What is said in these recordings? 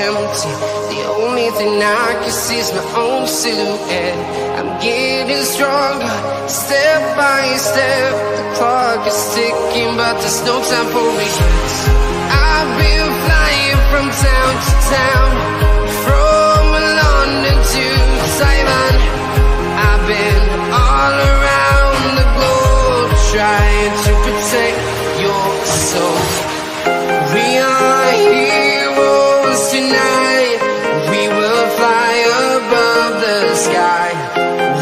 empty. The only thing I can see is my own silhouette. I'm getting stronger, step by step. The clock is ticking, but there's no time for regrets. I've been flying from town to town, from London to Taiwan. I've been all around the globe, trying to protect your soul. We are heroes tonight. We will fly above the sky.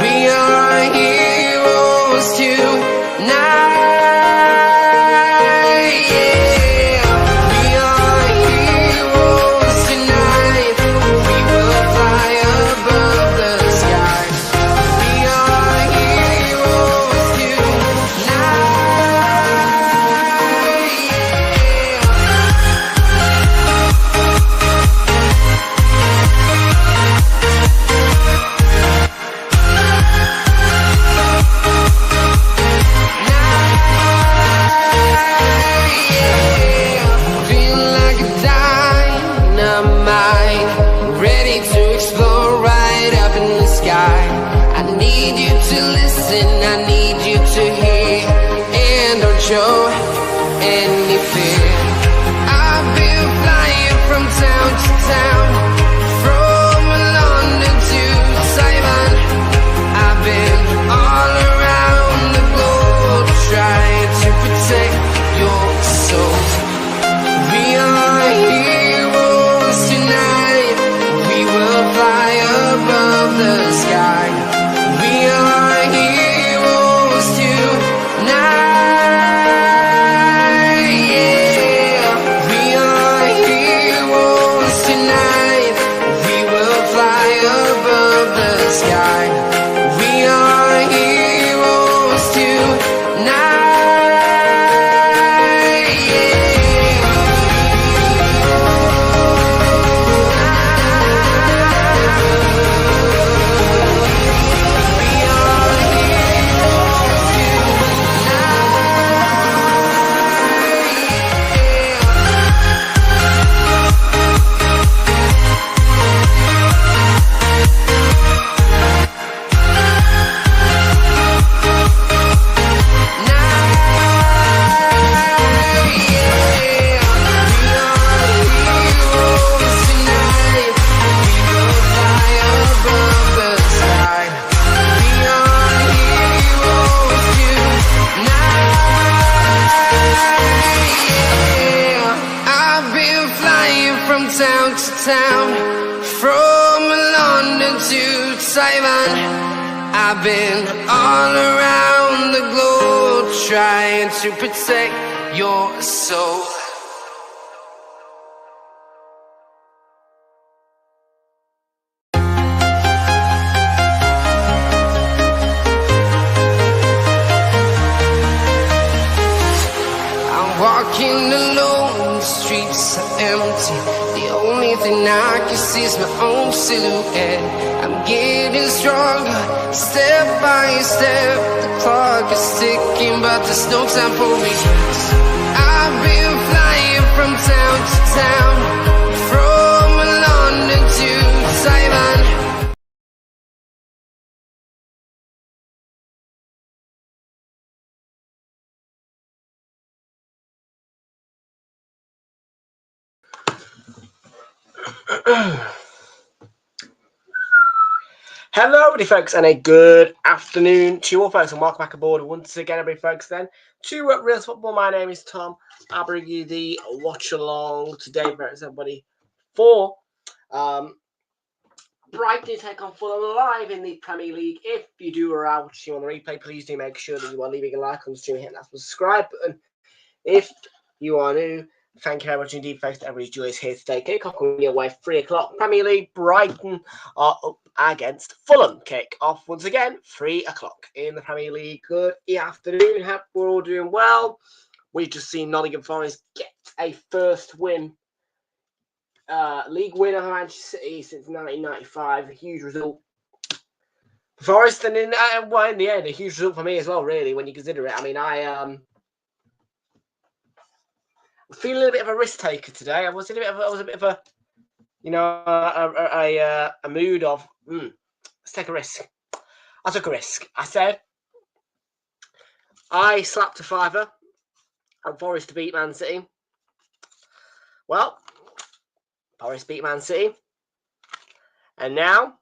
We are heroes tonight. Show any fear. I've been flying from town to town, from London to Taiwan. I've been all around the globe, trying to protect your soul. We are heroes tonight. We will fly above the sky. We are heroes tonight. Town to town, from London to Taiwan. I've been all around the globe, trying to protect your soul. I'm walking alone, the streets are empty. The only thing I can see is my own silhouette. I'm getting stronger, step by step. The clock is ticking, but there's no time for regrets. I've been flying from town to town, from London to Taiwan. Hello everybody folks, and a good afternoon to you all folks, and welcome back aboard once again everybody folks then to Real Football. My name is Tom. I'll bring you the watch along today everybody for Brighton take on Fulham live in the Premier League. If you do are watching on the replay, please do make sure that you are leaving a like on the stream, hitting that subscribe button. If you are new, thank you very much indeed, folks. Everybody's joy is here today. Kick off on your way, 3 o'clock. Premier League, Brighton are up against Fulham. Kick off once again, 3 o'clock in the Premier League. Good afternoon. Hope we're all doing well. We've just seen Nottingham Forest get a first win. League winner of Manchester City since 1995. A huge result for Forest, and in the end, a huge result for me as well, really, when you consider it. I mean, I feel a little bit of a risk taker today. I was a bit of a You know, a mood of, let's take a risk. I took a risk. I said, I slapped a fiver at Forest to beat Man City. Well, Forest beat Man City. And now,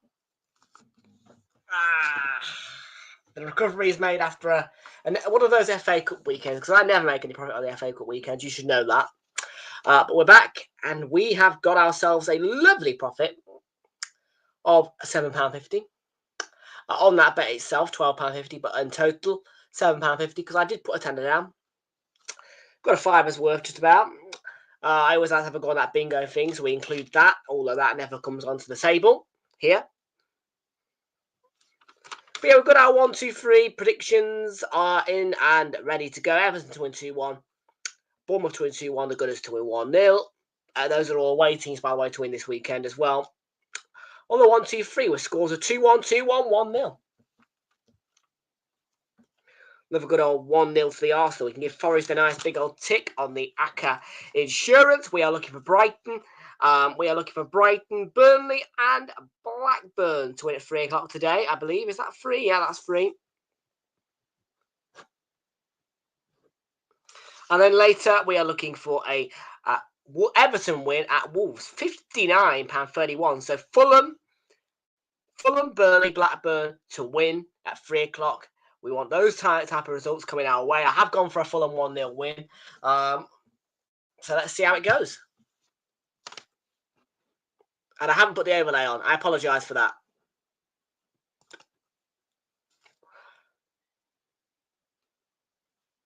the recovery is made after one of those FA Cup weekends, because I never make any profit on the FA Cup weekends. You should know that. But we're back, and we have got ourselves a lovely profit of £7.50. On that bet itself, £12.50, but in total, £7.50, because I did put a tenner down. Got a fiver's worth just about. I always have a go on that bingo thing, so we include that. All of that never comes onto the table here. But yeah, we've got our 1, 2, 3 predictions are in and ready to go. Everton to win 2-1. Bournemouth to win 2-1. The Gunners to win 1-0. Those are all away teams, by the way, to win this weekend as well. On the 1, 2, 3, with scores of 2-1, 2-1, 1-0. Another good old 1-0 to the Arsenal. We can give Forest a nice big old tick on the ACCA insurance. We are looking for Brighton. Burnley, and Blackburn to win at 3 o'clock today, I believe. Is that free? Yeah, that's free. And then later, we are looking for a Everton win at Wolves, £59.31. So Fulham, Burnley, Blackburn to win at 3 o'clock. We want those type of results coming our way. I have gone for a Fulham 1-0 win. So let's see how it goes. And I haven't put the overlay on. I apologise for that.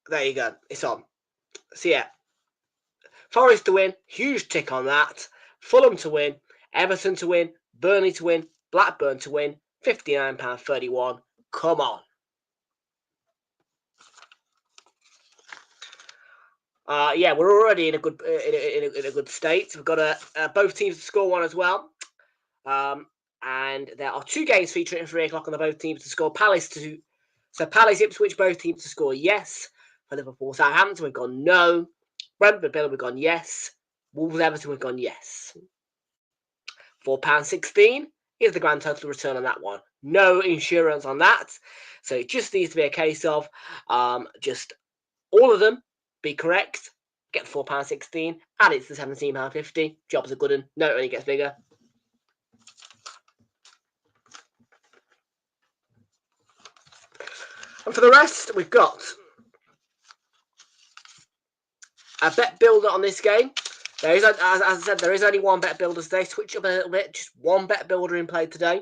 There you go. It's on. So yeah. Forest to win. Huge tick on that. Fulham to win. Everton to win. Burnley to win. Blackburn to win. £59.31. Come on. Yeah, we're already in a good in a good state. We've got both teams to score one as well. And there are 2 games featuring at 3 o'clock on the both teams to score. Palace Ipswich, both teams to score yes. For Liverpool Southampton, we've gone no. Brentford Villa, we've gone yes. Wolves Everton, we've gone yes. £4.16 is the grand total return on that one. No insurance on that. So it just needs to be a case of just all of them be correct. Get the £4.16, and it's the £17.50. Job's a good one. No, it only gets bigger. And for the rest, we've got a bet builder on this game. There is, as I said, there is only one bet builder today. Switch up a little bit. Just one bet builder in play today.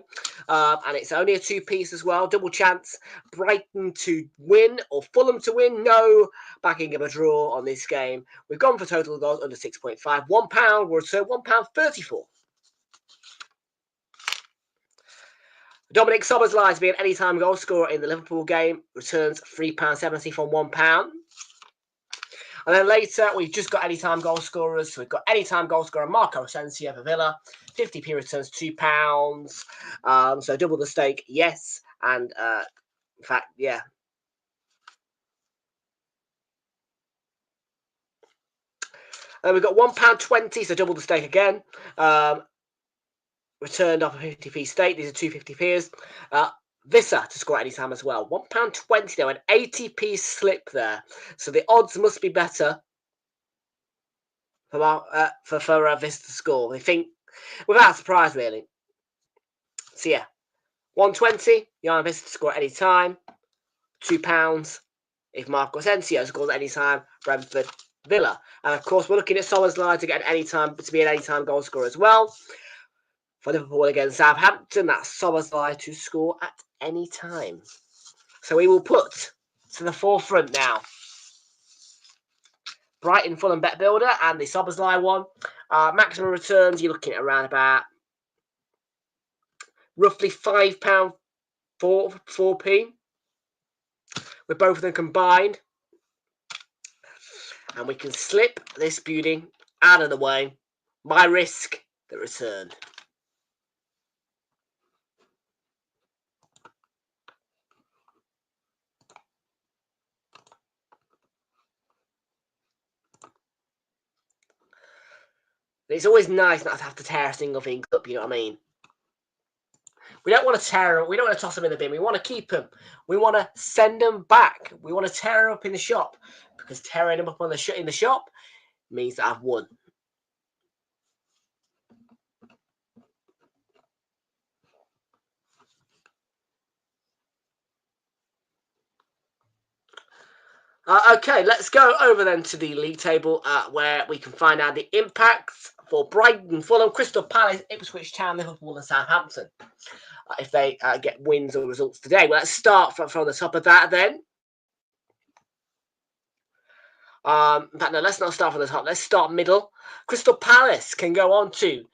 And it's only a 2-piece as well. Double chance. Brighton to win or Fulham to win. No backing of a draw on this game. We've gone for total goals under 6.5. £1 will return £1.34. Dominic Szoboszlai to be an anytime goal scorer in the Liverpool game. Returns £3.70 from £1. And then later, we've just got anytime goal scorers. So we've got anytime goal scorer Marco Asensio for Villa. 50p returns £2. So double the stake, yes. And in fact, yeah. And we've got £1.20, so double the stake again. Returned off a 50p stake. These are 250p's. Vissa to score anytime as well. £1.20 though, an 80p slip there. So the odds must be better for Vissa to score. They think, without surprise, really. So yeah, £1.20, Jan Vissa to score at any time. £2 if Marco Asensio scores at any time. Brentford Villa. And of course, we're looking at Szoboszlai to be an anytime goal scorer as well. For Liverpool against Southampton, that's Szoboszlai to score at any time. So we will put to the forefront now Brighton Fulham bet builder and the Szoboszlai one. Maximum returns, you're looking at around about roughly £5 4p with both of them combined. And we can slip this beauty out of the way. My risk, the return. It's always nice not to have to tear a single thing up, you know what I mean? We don't want to tear them. We don't want to toss them in the bin. We want to keep them. We want to send them back. We want to tear them up in the shop, because tearing them up in the shop means that I've won. Okay, let's go over then to the league table, where we can find out the impacts for Brighton, Fulham, Crystal Palace, Ipswich Town, Liverpool and Southampton, if they get wins or results today. Well, let's start from the top of that then. In fact, no, let's not start from the top. Let's start middle. Crystal Palace can go on to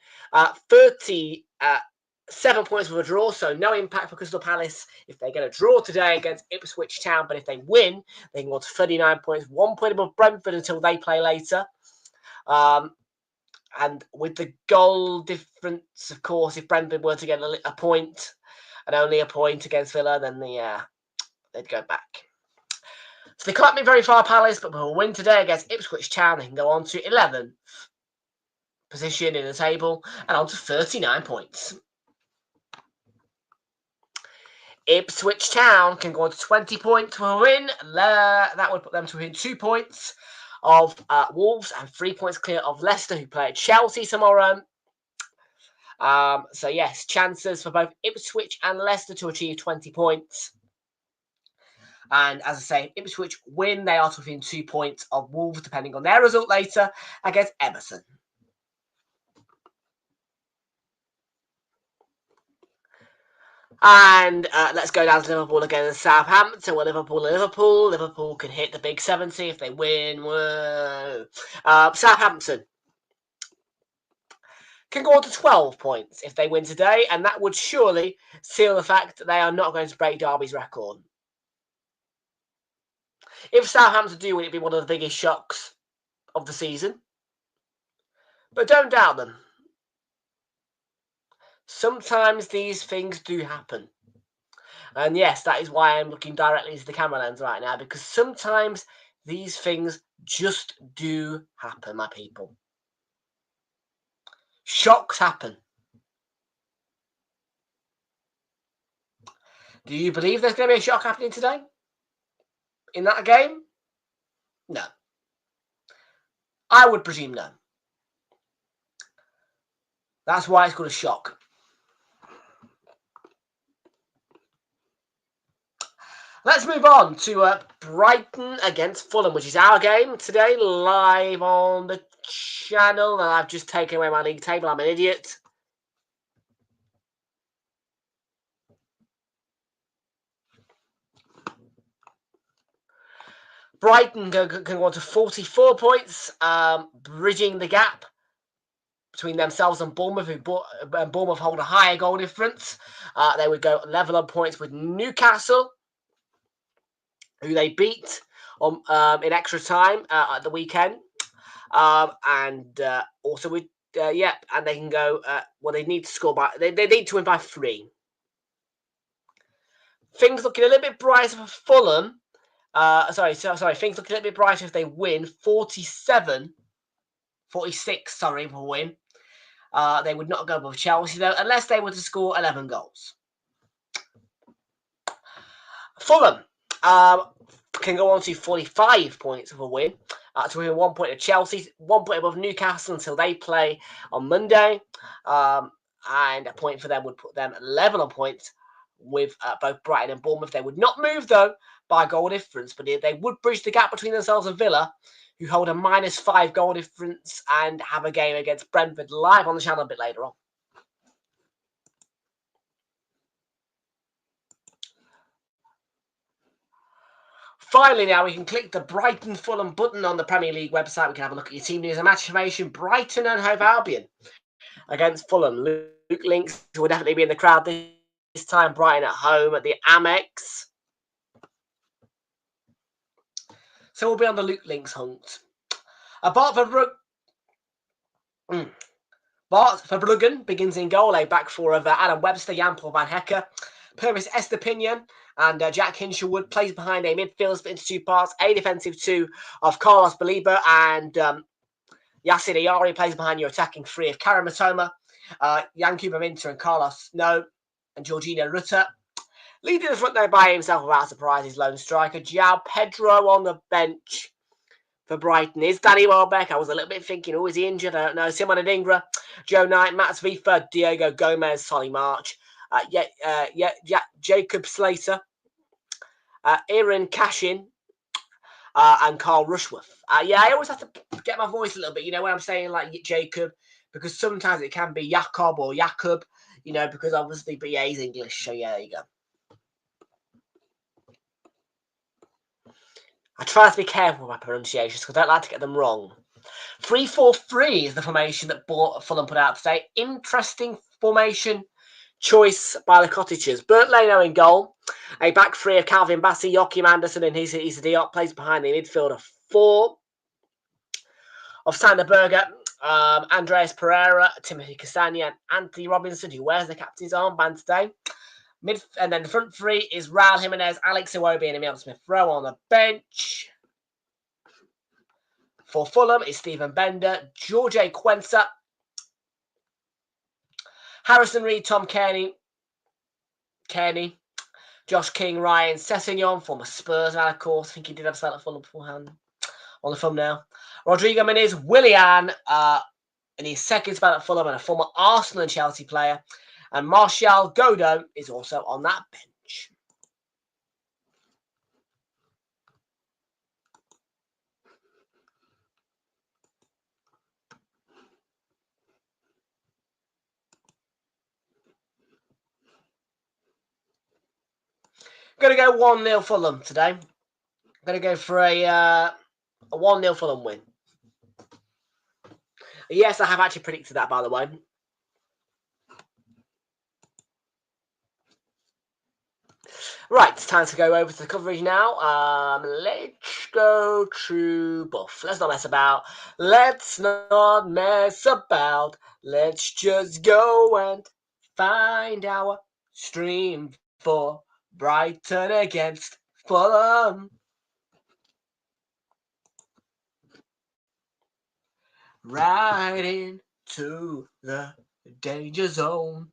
37 points with a draw, so no impact for Crystal Palace if they get a draw today against Ipswich Town. But if they win, they can go to 39 points, 1 point above Brentford until they play later. And with the goal difference, of course, if Brentford were to get a point and only a point against Villa, then they'd go back. So they can't be very far, Palace, but will win today against Ipswich Town. They can go on to 11th position in the table and on to 39 points. Ipswich Town can go on to 20 points for a win. That would put them to within 2 points of Wolves and 3 points clear of Leicester, who play at Chelsea tomorrow. So yes, chances for both Ipswich and Leicester to achieve 20 points. And as I say, Ipswich win, they are within 2 points of Wolves, depending on their result later, against Everton. And let's go down to Liverpool again and Southampton. Well, Liverpool can hit the big 70 if they win. Whoa. Southampton can go on to 12 points if they win today, and that would surely seal the fact that they are not going to break Derby's record. If Southampton do win, it'd be one of the biggest shocks of the season. But don't doubt them. Sometimes these things do happen. And yes, that is why I'm looking directly into the camera lens right now, because sometimes these things just do happen, my people. Shocks happen. Do you believe there's going to be a shock happening today? In that game? No. I would presume no. That's why it's called a shock. Let's move on to Brighton against Fulham, which is our game today, live on the channel. And I've just taken away my league table. I'm an idiot. Brighton can go on to 44 points, bridging the gap between themselves and Bournemouth, who Bournemouth hold a higher goal difference. They would go level on points with Newcastle, who they beat in extra time at the weekend. And also with, and they can go, they need to score by, they need to win by 3. Things looking a little bit brighter for Fulham. Things looking a little bit brighter if they win 46, for win. They would not go above Chelsea, though, unless they were to score 11 goals. Fulham can go on to 45 points of a win, to win 1 point of Chelsea, 1 point above Newcastle until they play on Monday. And a point for them would put them level on points with both Brighton and Bournemouth. They would not move, though, by goal difference, but they would bridge the gap between themselves and Villa, who hold a -5 goal difference and have a game against Brentford live on the channel a bit later on. Finally, now we can click the Brighton Fulham button on the Premier League website. We can have a look at your team news and match information. Brighton and Hove Albion against Fulham. Luke Links will definitely be in the crowd this time. Brighton at home at the Amex. So we'll be on the Luke Links hunt. Bart Verbruggen begins in goal. A back four of Adam Webster, Jan-Paul Van Hecke, Pervis Estepinian, and Jack Hinshelwood plays behind a midfield split into 2 parts. A defensive 2 of Carlos Baliba and Yassin Ayari plays behind your attacking three of Karamatoma, Yankuba Minter and Carlos No, and Jorginho Rutter. Leading the front there by himself without surprise is lone striker João Pedro on the bench for Brighton. Is Danny Welbeck? I was a little bit thinking, oh, is he injured? I don't know. Simon Adingra, Joe Knight, Mats Vifa, Diego Gomez, Solly March, Jacob Slater, Aaron Cashin, and Carl Rushworth. I always have to get my voice a little bit, when I'm saying like Jacob, because sometimes it can be Jacob or Jacob, because obviously, but yeah, he's English, so yeah, there you go. I try to be careful with my pronunciations because I don't like to get them wrong. 3-4-3 is the formation that Fulham put out today. Interesting formation choice by the Cottagers. Bernd Leno in goal. A back three of Calvin Bassey, Joachim Anderson, and Issa Diop plays behind the midfielder 4 of Sander Berger, Andreas Pereira, Timothy Castagna, and Anthony Robinson, who wears the captain's armband today. And then the front three is Raul Jimenez, Alex Iwobi, and Emile Smith-Rowe on the bench. For Fulham is Stephen Bender, George Quensa, Harrison Reed, Tom Kearney, Josh King, Ryan Sessegnon, former Spurs man, of course. I think he did have a start at Fulham beforehand. On the thumbnail. Rodrigo Muniz, Willian, and his second spell at Fulham, and a former Arsenal and Chelsea player. And Martial Godot is also on that bench. I'm going to go 1-0 Fulham today. I'm going to go for a 1-0 Fulham win. Yes, I have actually predicted that, by the way. Right, it's time to go over to the coverage now. Let's go to Buff. Let's not mess about. Let's just go and find our stream for Brighton against Fulham. Right into the danger zone.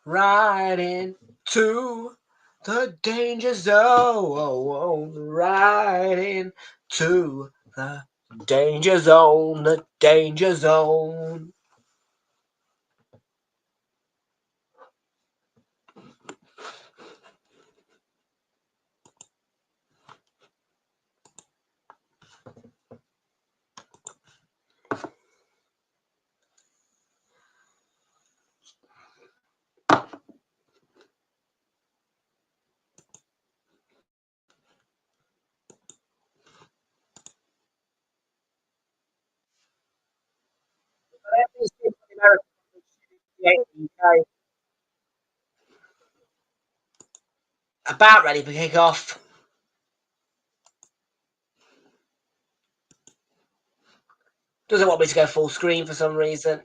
Right into the danger zone. Right into the danger zone. The danger zone. About ready for kick-off. Doesn't want me to go full screen for some reason.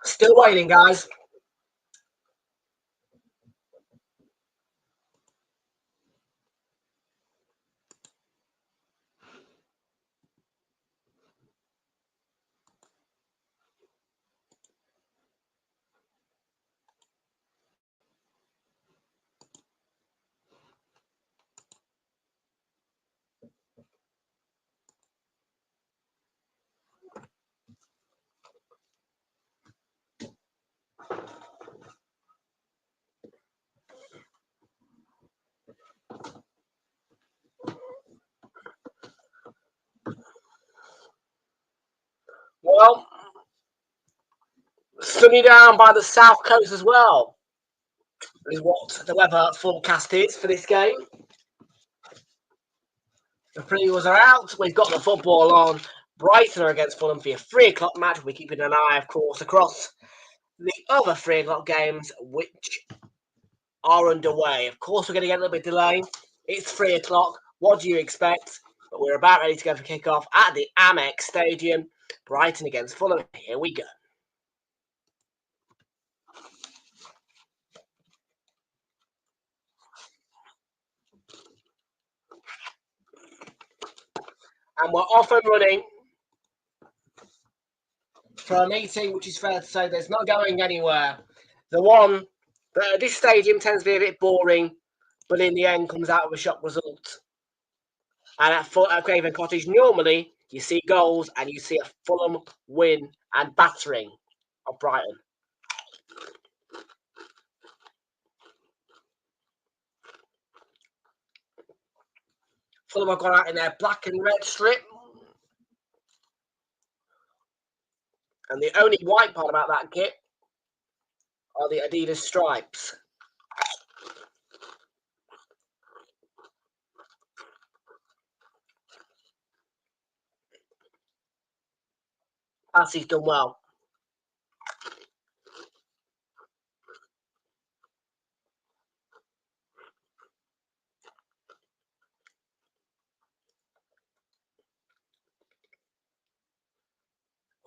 Still waiting, guys. Well, sunny down by the south coast as well is what the weather forecast is for this game. The previews are out. We've got the football on. Brighton are against Fulham for your 3 o'clock match. We're keeping an eye, of course, across the other 3 o'clock games which are underway. Of course, we're going to get a little bit delay. It's 3 o'clock. What do you expect? But we're about ready to go for kickoff at the Amex Stadium. Brighton against Fulham. Here we go. And we're off and running for a meeting which is fair to say there's not going anywhere. The one that this stadium tends to be a bit boring, but in the end comes out with a shock result. And at Craven Cottage, normally you see goals and you see a Fulham win and battering of Brighton. Fulham have gone out in their black and red strip. And the only white part about that kit are the Adidas stripes. Bassey's done well.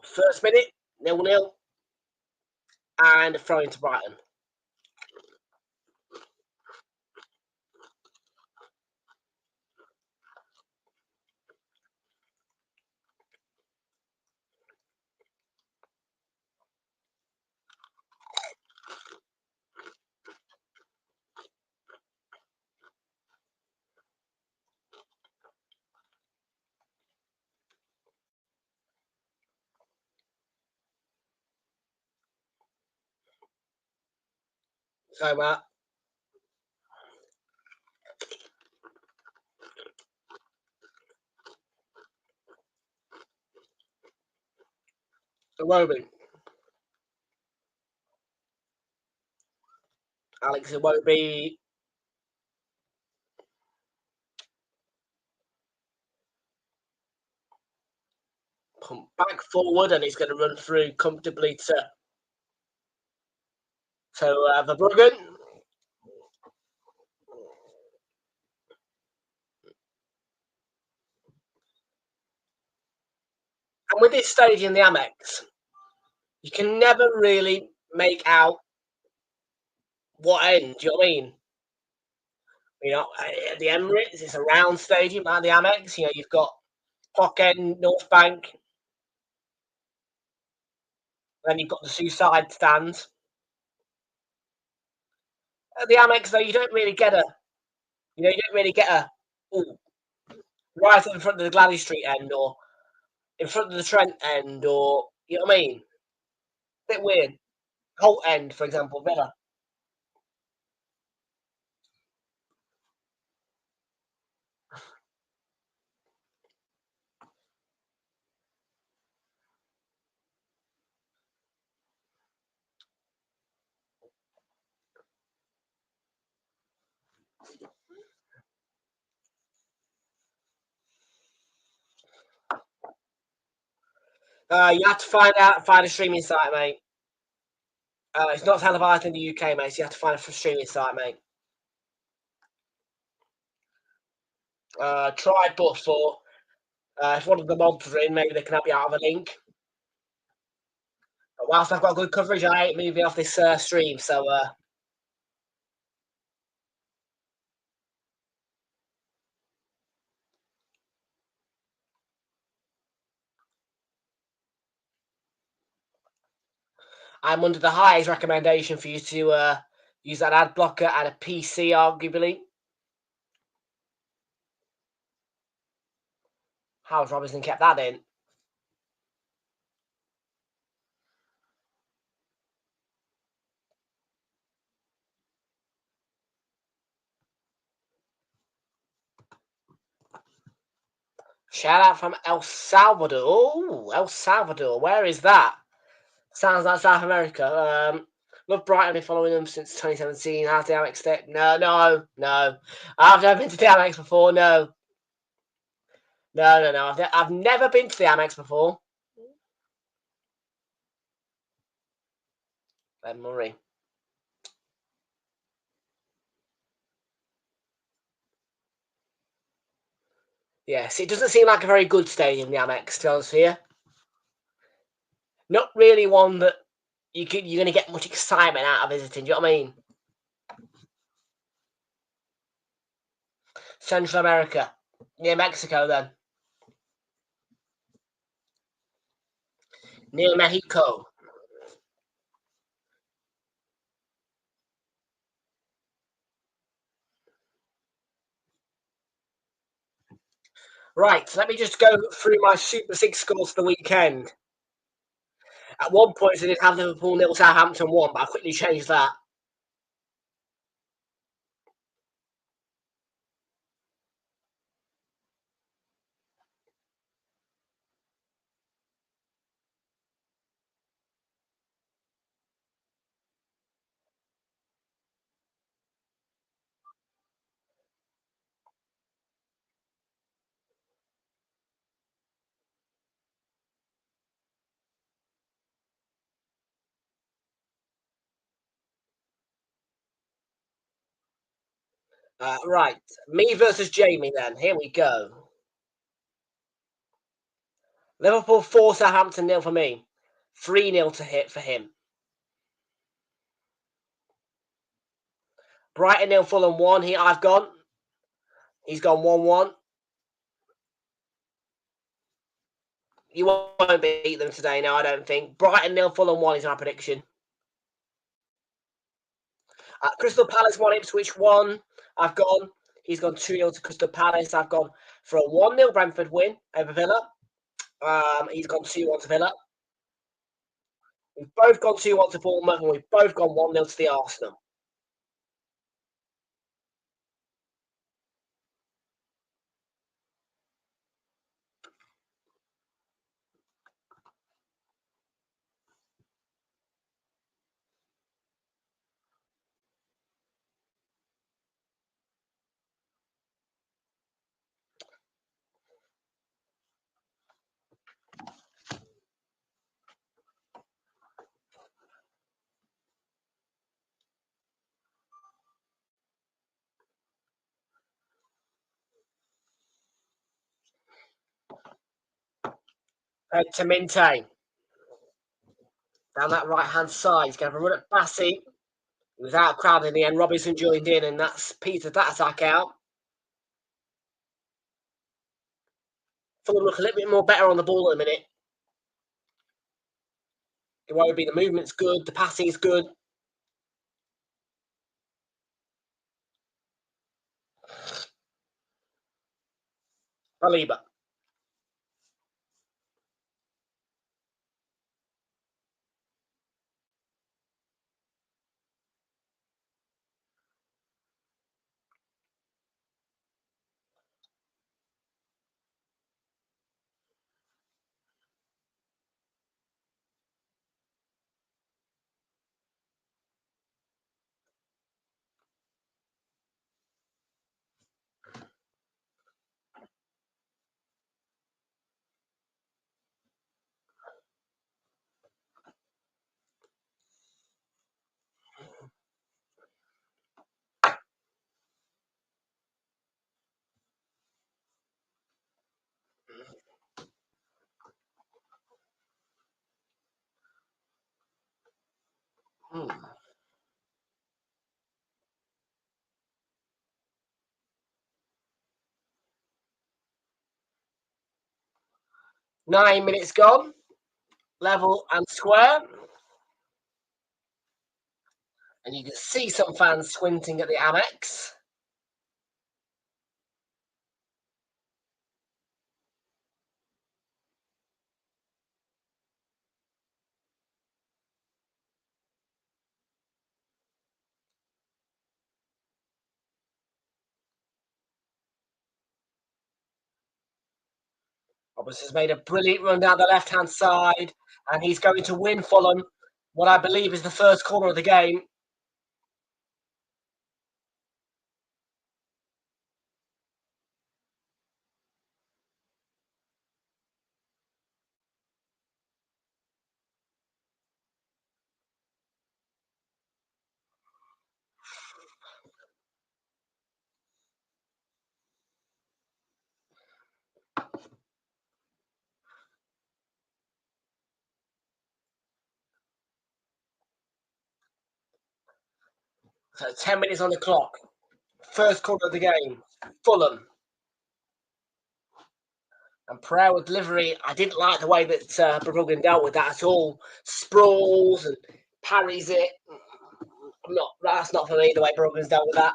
First minute, 0-0. And throw into Brighton. So, Iwobi. Alex Iwobi. Pump back forward, and he's going to run through comfortably to Verbruggen. And with this stage in the Amex, you can never really make out what end. Do you know what I mean? You know, at the Emirates, it's a round stadium. At the Amex, you know, you've got Clock End, North Bank, then you've got the suicide stands. At the Amex, though, you don't really get a right in front of the Gladys Street end or in front of the Trent end, or you know what I mean? Bit weird. Holt end, for example, Villa. You have to find a streaming site, mate. It's not televised in the UK, mate, so you have to find a streaming site, mate. Try but for if one of the mobs are in, maybe they can help you out of a link. But whilst I've got good coverage, I ain't moving off this stream, so I'm under the highest recommendation for you to use that ad blocker and a PC, arguably. How's Robinson kept that in? Shout out from El Salvador. Oh, El Salvador. Where is that? Sounds like South America. Love Brighton. Been following them since 2017. How's the Amex step? No. I've never been to the Amex before. No. I've never been to the Amex before. Ben Murray. Yes, it doesn't seem like a very good stadium, the Amex, to be honest with you. Not really one that you're going to get much excitement out of visiting. Do you know what I mean? Central America, near Mexico, then. Near Mexico. Right, let me just go through my Super 6 scores for the weekend. At one point, I did have Liverpool 0, Southampton 1, but I quickly changed that. Right, me versus Jamie then. Here we go. Liverpool 4, Southampton 0 for me. 3-0 to hit for him. Brighton 0, Fulham 1. I've gone. He's gone 1-1. You won't beat them today, no, I don't think. Brighton 0, Fulham 1 is my prediction. Crystal Palace 1, Ipswich 1. I've gone. He's gone 2-0 to Crystal Palace. I've gone for a 1-0 Brentford win over Villa. He's gone 2-1 to Villa. We've both gone 2-1 to Bournemouth, and we've both gone 1-0 to the Arsenal. To Minte. Down that right-hand side. He's going to have a run at Bassey. Without crowd in the end, Robinson joined in, and that's petered that attack out. Fulham look a little bit more better on the ball at the minute. It won't be the movement's good, the passing's good. Saliba. Hmm. Nine minutes gone. Level and square. And you can see some fans squinting at the Amex. Roberts has made a brilliant run down the left-hand side, and he's going to win Fulham what I believe is the first corner of the game. So 10 minutes on the clock. First corner of the game. Fulham. And Pereira delivery, I didn't like the way that Bruggen dealt with that at all. Sprawls and parries it. That's not for me, the way Bruggen's dealt with that.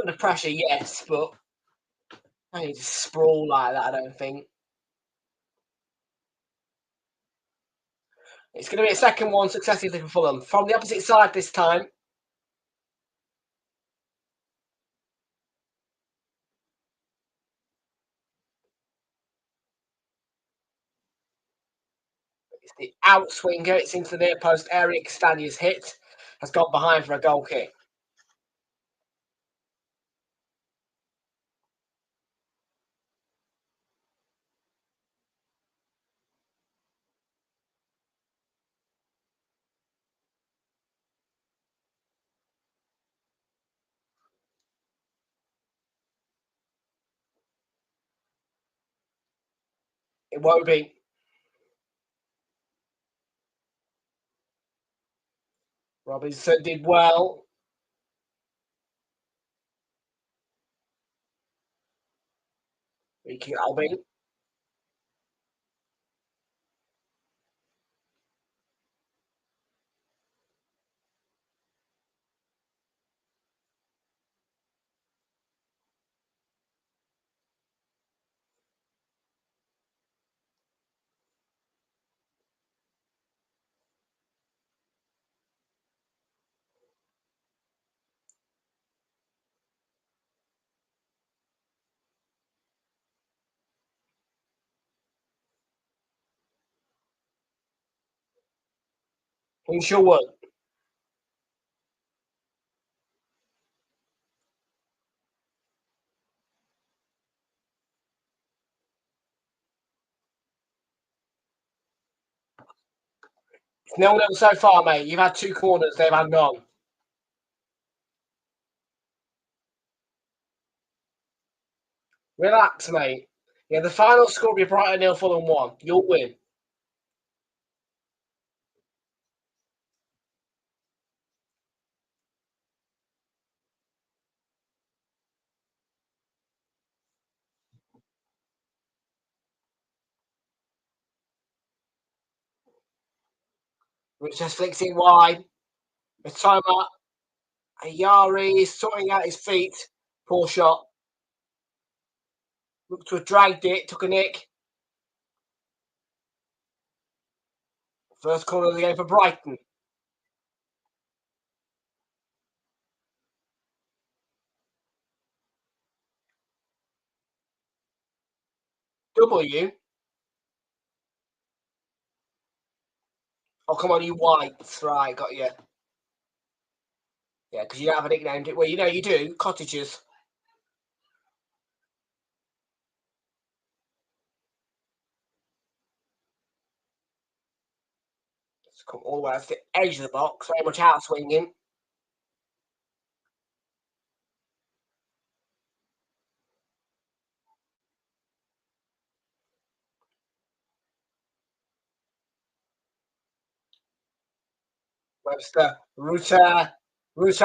Under pressure, yes, but I need to sprawl like that, I don't think. It's going to be a second one successively for Fulham. From the opposite side this time. It's the outswinger. It's into the near post. Eric Stanier's hit has gone behind for a goal kick. It won't be. Robinson did well. Ricky Albion. Who shall won? It's 0-0 so far, mate. You've had two corners, they've had none. Relax, mate. Yeah, the final score will be Brighton 0, Fulham 1. You'll win. Which just flicks it wide. The timer. Ayari is sorting out his feet. Poor shot. Looked to have dragged it, took a nick. First corner of the game for Brighton. W. Oh, come on, you whites. Right, got you. Yeah, because you don't have a nickname. Well, you know you do. Cottagers. It's come all the way to the edge of the box. Very much out swinging. Webster. Ruta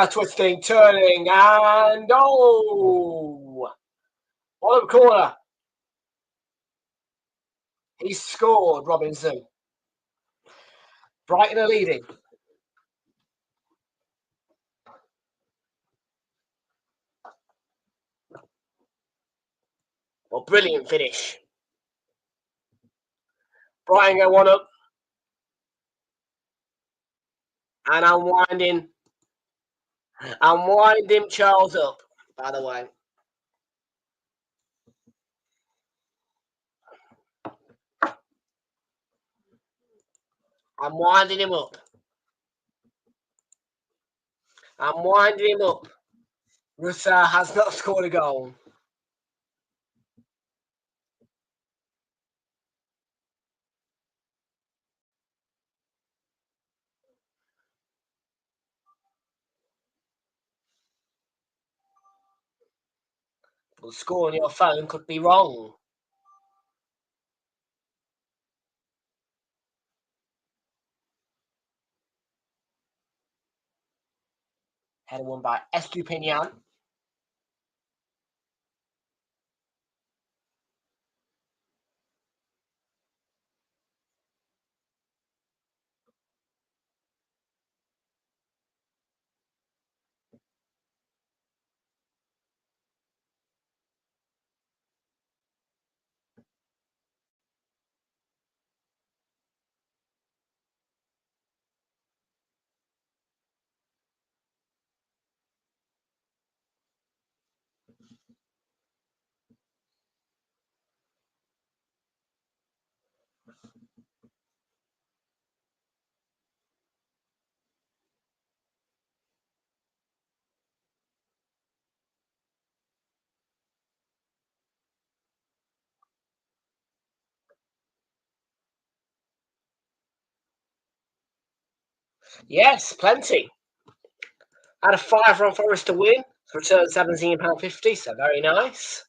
twisting, turning, and oh! Bottom corner. He's scored, Robinson. Brighton are leading. Well, brilliant finish. Brighton go one up. And I'm winding Charles up, by the way. I'm winding him up. I'm winding him up. Russa has not scored a goal. The score on your phone could be wrong. Header won by Estupinian. Yes, plenty. Had a £5 on Forest to win. Return £17.50, so very nice.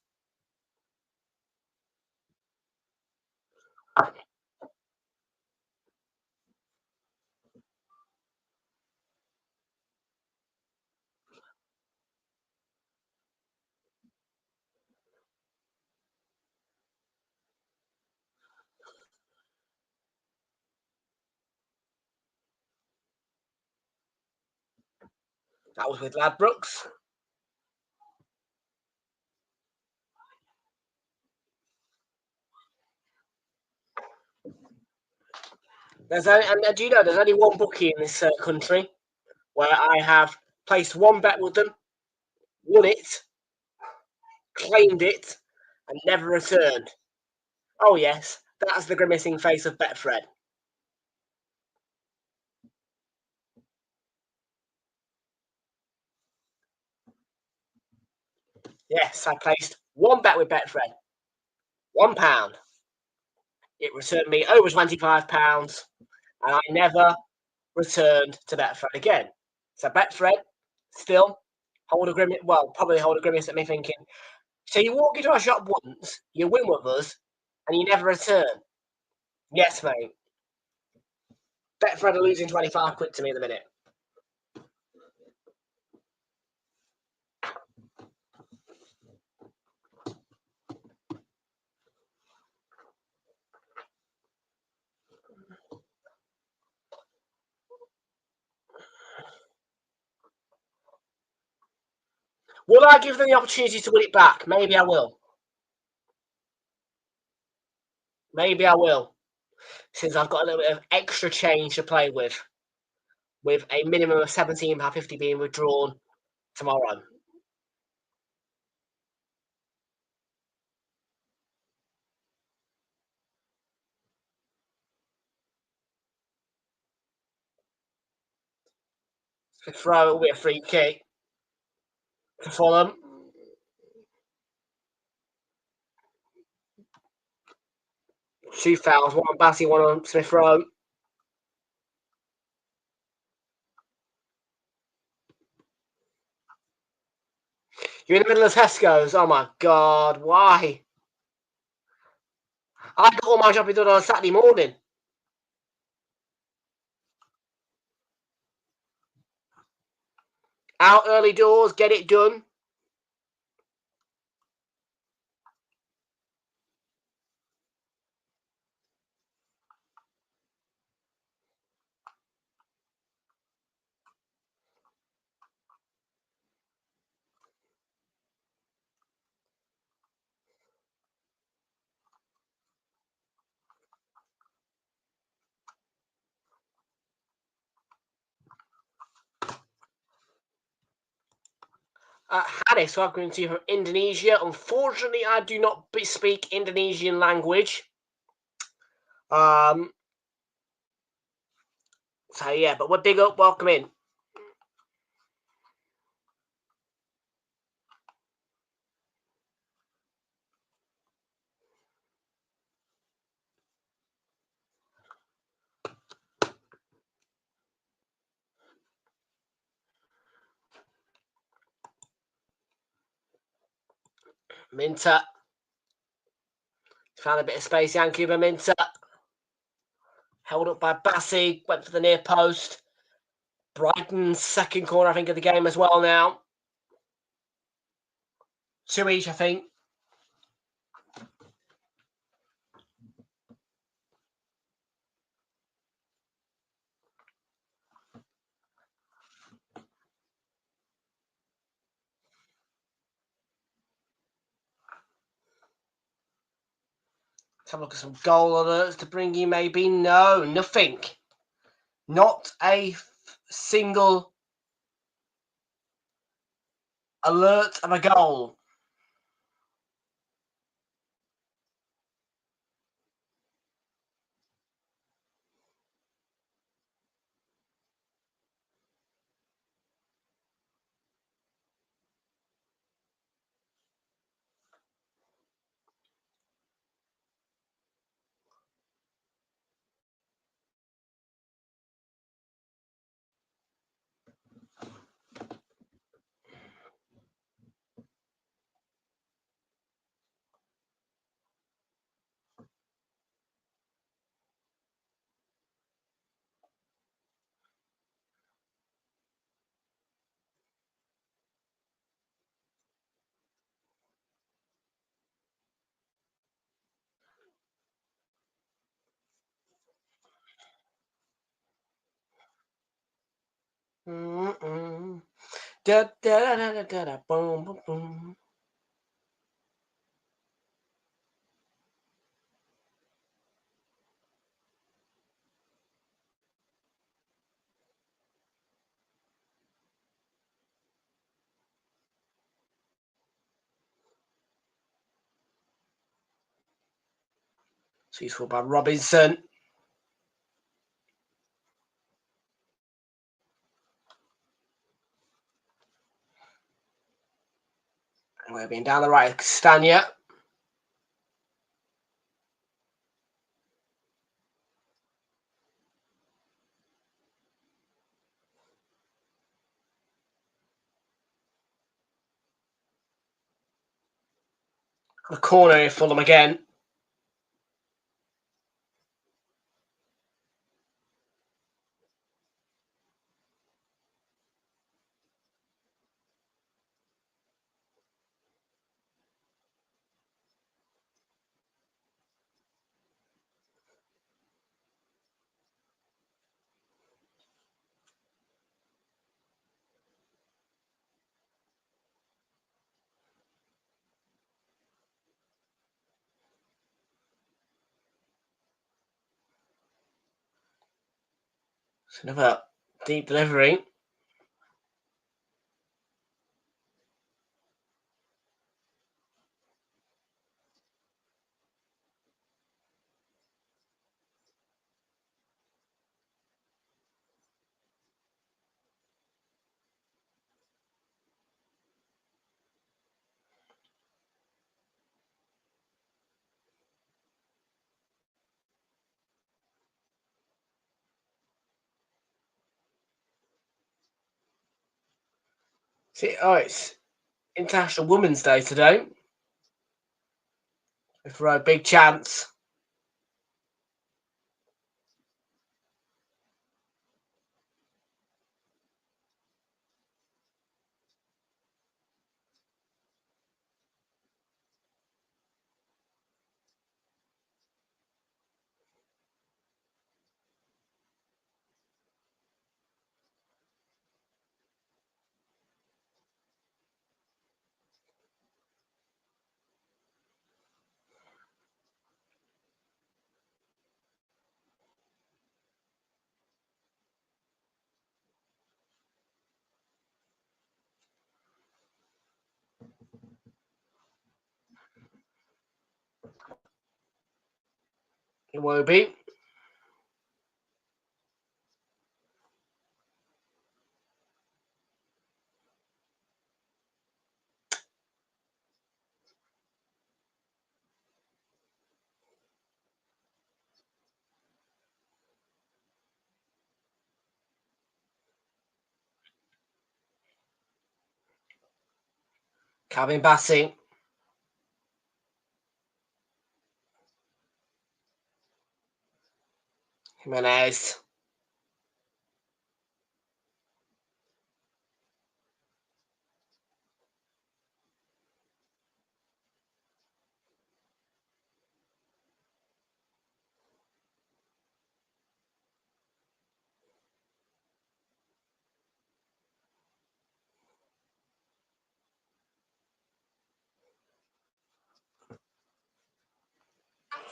That was with Ladbrokes. And do you know there's only one bookie in this country where I have placed one bet with them, won it, claimed it, and never returned. Oh yes, that's the grimacing face of Betfred. Yes, I placed one bet with Betfred. £1. It returned me over £25, and I never returned to Betfred again. So Betfred still probably hold a grimace at me thinking, so you walk into our shop once, you win with us, and you never return. Yes, mate. Betfred are losing 25 quid to me at the minute. Will I give them the opportunity to win it back? Maybe I will. Maybe I will. Since I've got a little bit of extra change to play with a minimum of £17.50 being withdrawn tomorrow. Throw will be a free kick to Fulham. Two fouls, one on Bassey, one on Smith Rowe. You're in the middle of Tesco's. Oh my God, why? I got all my shopping done on Saturday morning. Out early doors, get it done. Hadis, so I'm going to from Indonesia. Unfortunately, I do not speak Indonesian language. So yeah, but we're big up, welcome in. Minter. Found a bit of space, Yankee by Minter. Held up by Bassi, went for the near post. Brighton's second corner, I think, of the game as well now. 2 each, I think. Let's have a look at some goal alerts to bring you maybe. No, nothing. Not a single alert of a goal. Da, da, da, da, da, da, boom, boom, boom. It's useful by Robinson. And we're being down the right, Castagna. The corner here, Fulham again. It's another deep delivery. See, oh, it's International Women's Day today. For a big chance. It will be. Calvin Bassey. Jimenez.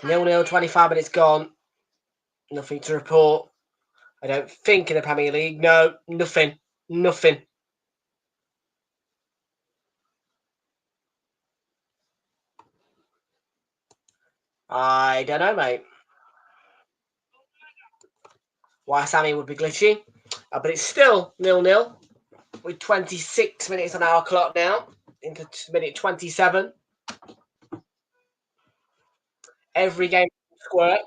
Nil-nil, 25 minutes gone. Nothing to report. I don't think in the Premier League. No, nothing. Nothing. I don't know, mate. Why Sammy would be glitchy. But it's still 0-0 with 26 minutes on our clock now. Into minute 27. Every game squirt.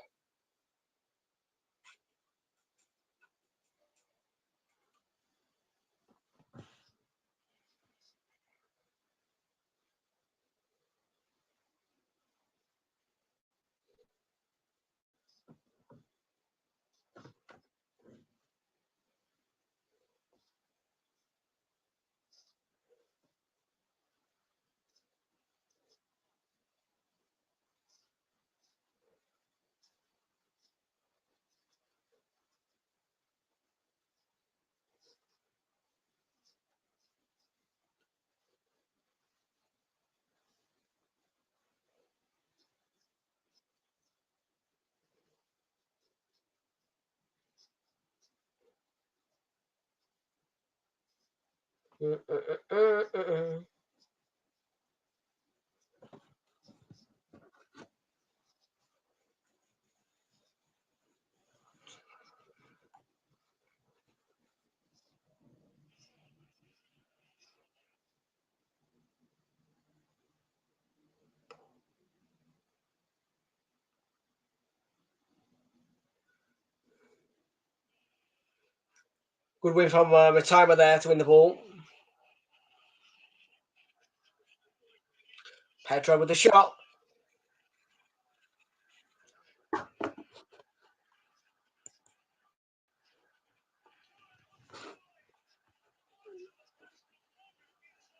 Good win from Retimer there to win the ball. Pedro with the shot.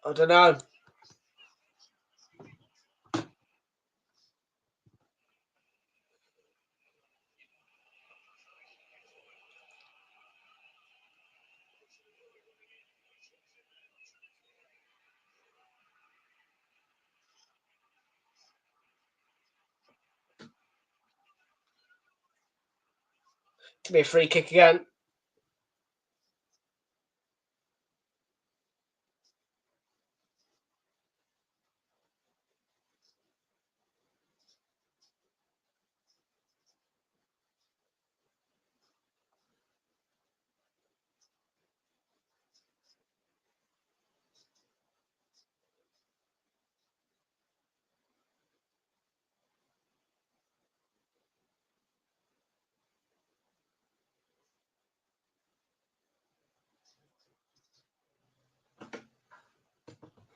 I don't know. To be a free kick again.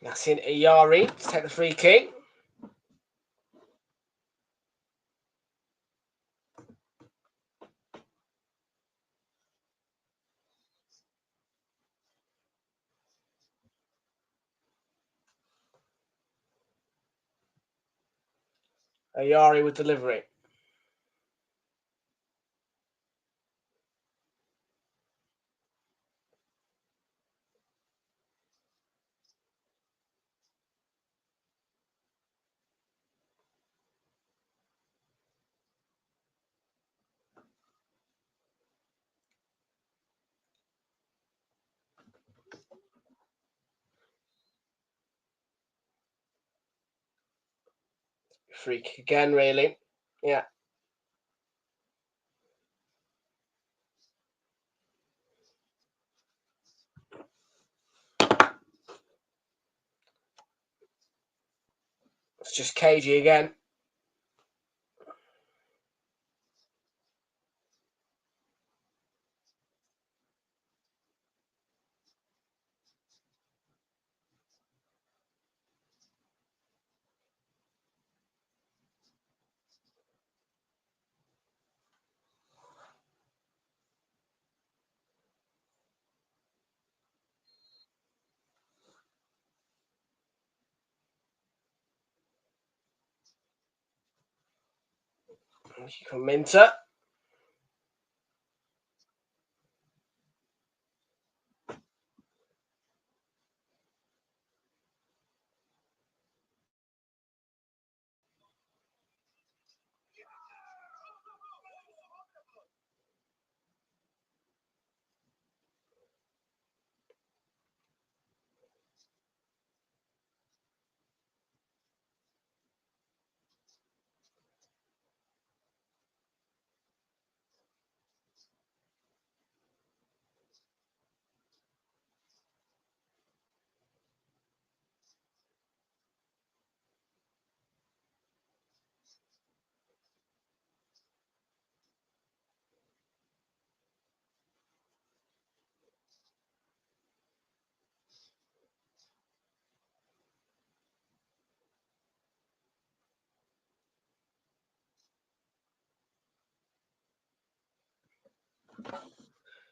Yasin Iyari to take the free kick. Iyari with delivery. Free kick again, really. Yeah. It's just cagey again. Minter.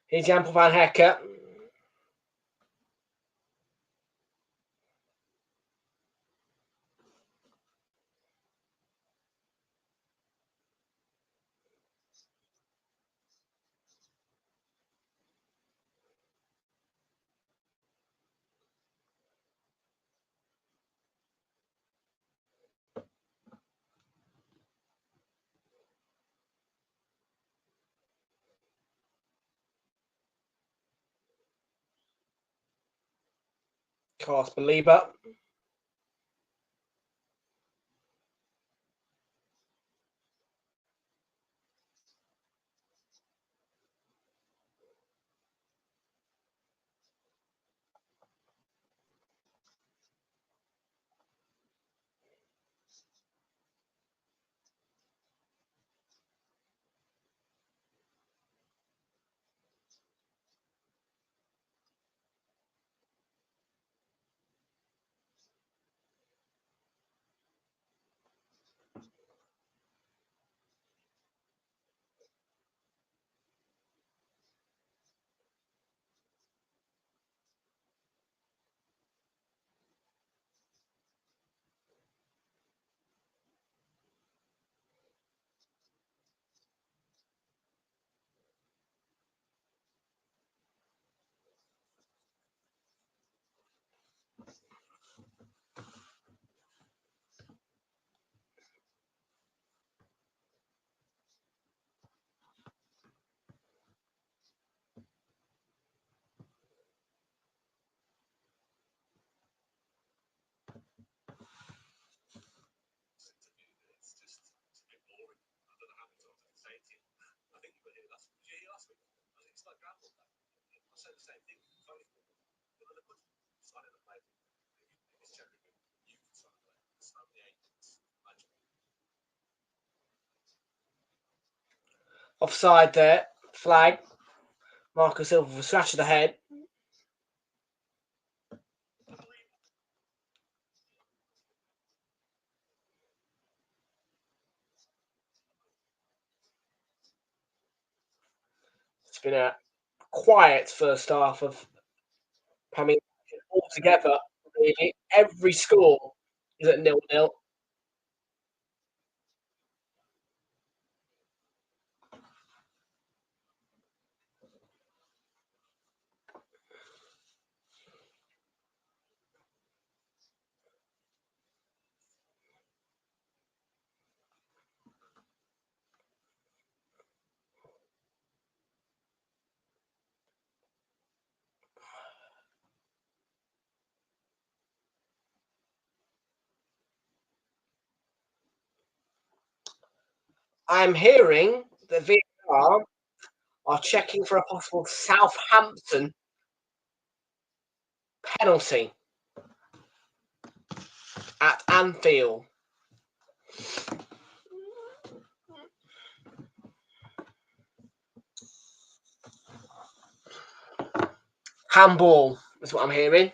Here's Jan van Hecker. Casper Lieber. Offside there. Flag. Marcus Silva with a slash of the head. It's been a quiet first half of Premier League altogether. Really, every score is at 0-0. I'm hearing that VAR are checking for a possible Southampton penalty at Anfield. Handball is what I'm hearing.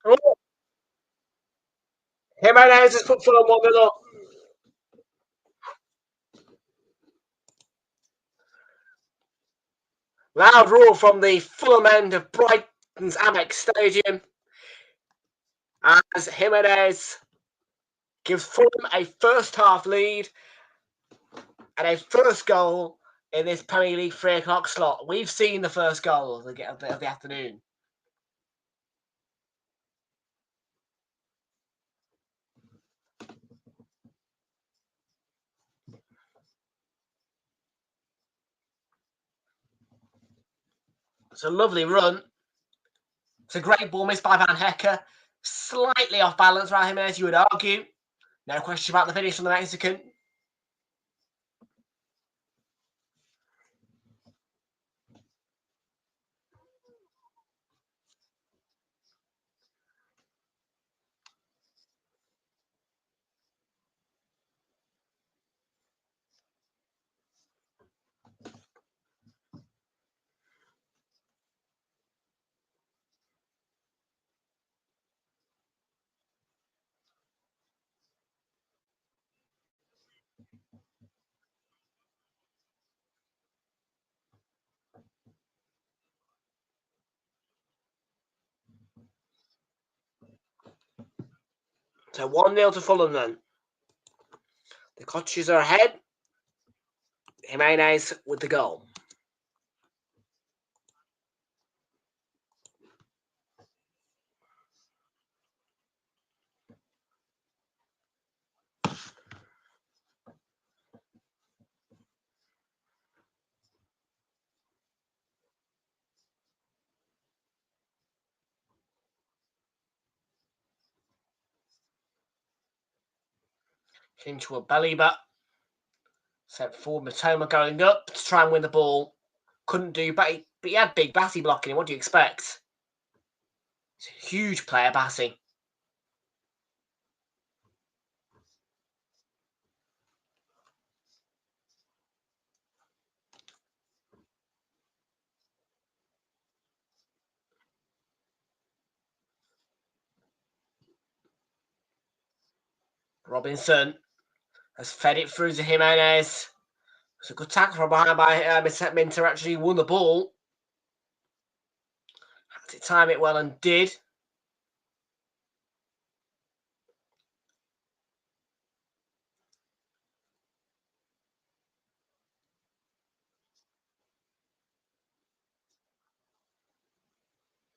Oh. Jimenez has put Fulham 1-0 up. Loud roar from the Fulham end of Brighton's Amex Stadium as Jimenez gives Fulham a first half lead And a first goal in this Premier League 3 o'clock slot. We've seen the first goal of the afternoon. It's a lovely run. It's a great ball missed by Van Hecker. Slightly off balance, Raul Jimenez, you would argue. No question about the finish from the Mexican. So 1-0 to Fulham then. The Cottages are ahead. Jimenez with the goal. Into a belly butt. Sent forward, Matoma going up to try and win the ball. Couldn't do, but he had big Bassey blocking him. What do you expect? It's a huge player, Bassey. Robinson has fed it through to Jimenez. It's a good tackle from behind by Minter. Actually won the ball. Had to time it well and did.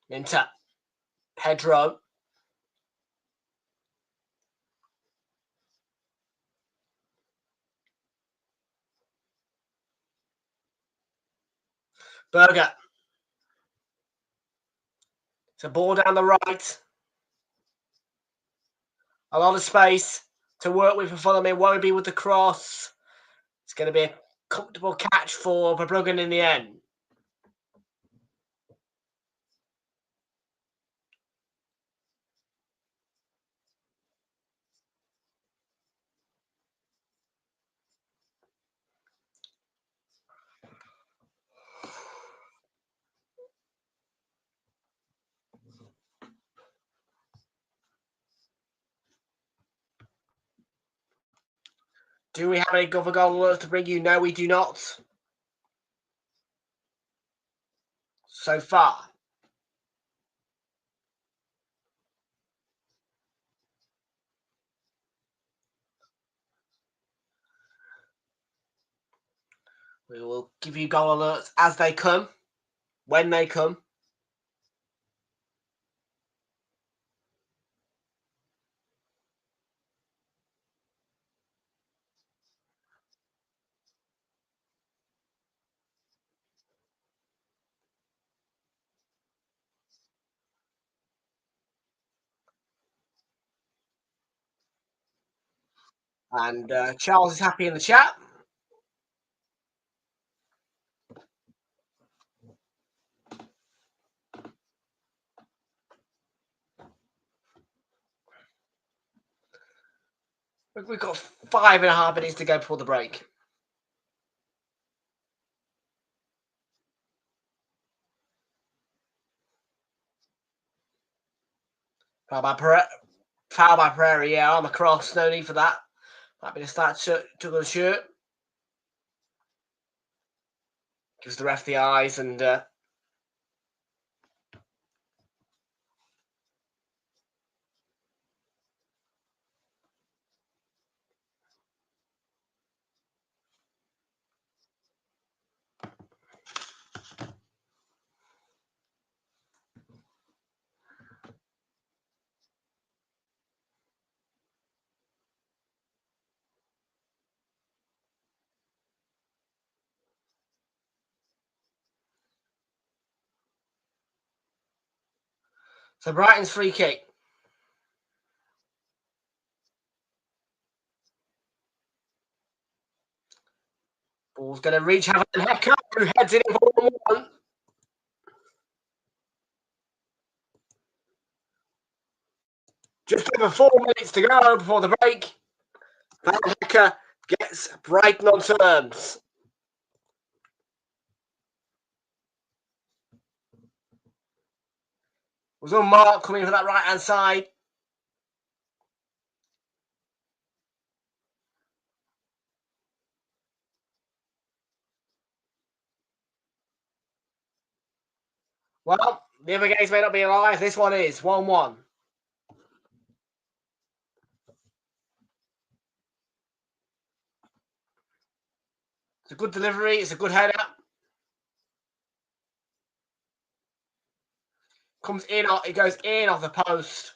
Minter. Pedro. Berger. It's a ball down the right. A lot of space to work with for Fulham. It won't be with the cross. It's going to be a comfortable catch for Verbruggen in the end. Do we have any other goal alerts to bring you? No, we do not. So far. We will give you goal alerts as they come, when they come. And Charles is happy in the chat. We've got 5.5 minutes to go before the break. Foul by Pereira, yeah, arm across, no need for that. Might be the start to the shirt. Gives the ref the eyes and So Brighton's free kick. Ball's going to reach Havertz and Hecker, who heads it in for 1-1. Just over 4 minutes to go before the break. Van Hecker gets Brighton on terms. Was on Mark coming for that right-hand side. Well, the other games may not be alive. This one is 1-1. It's a good delivery. It's a good header. Comes in. It goes in off the post.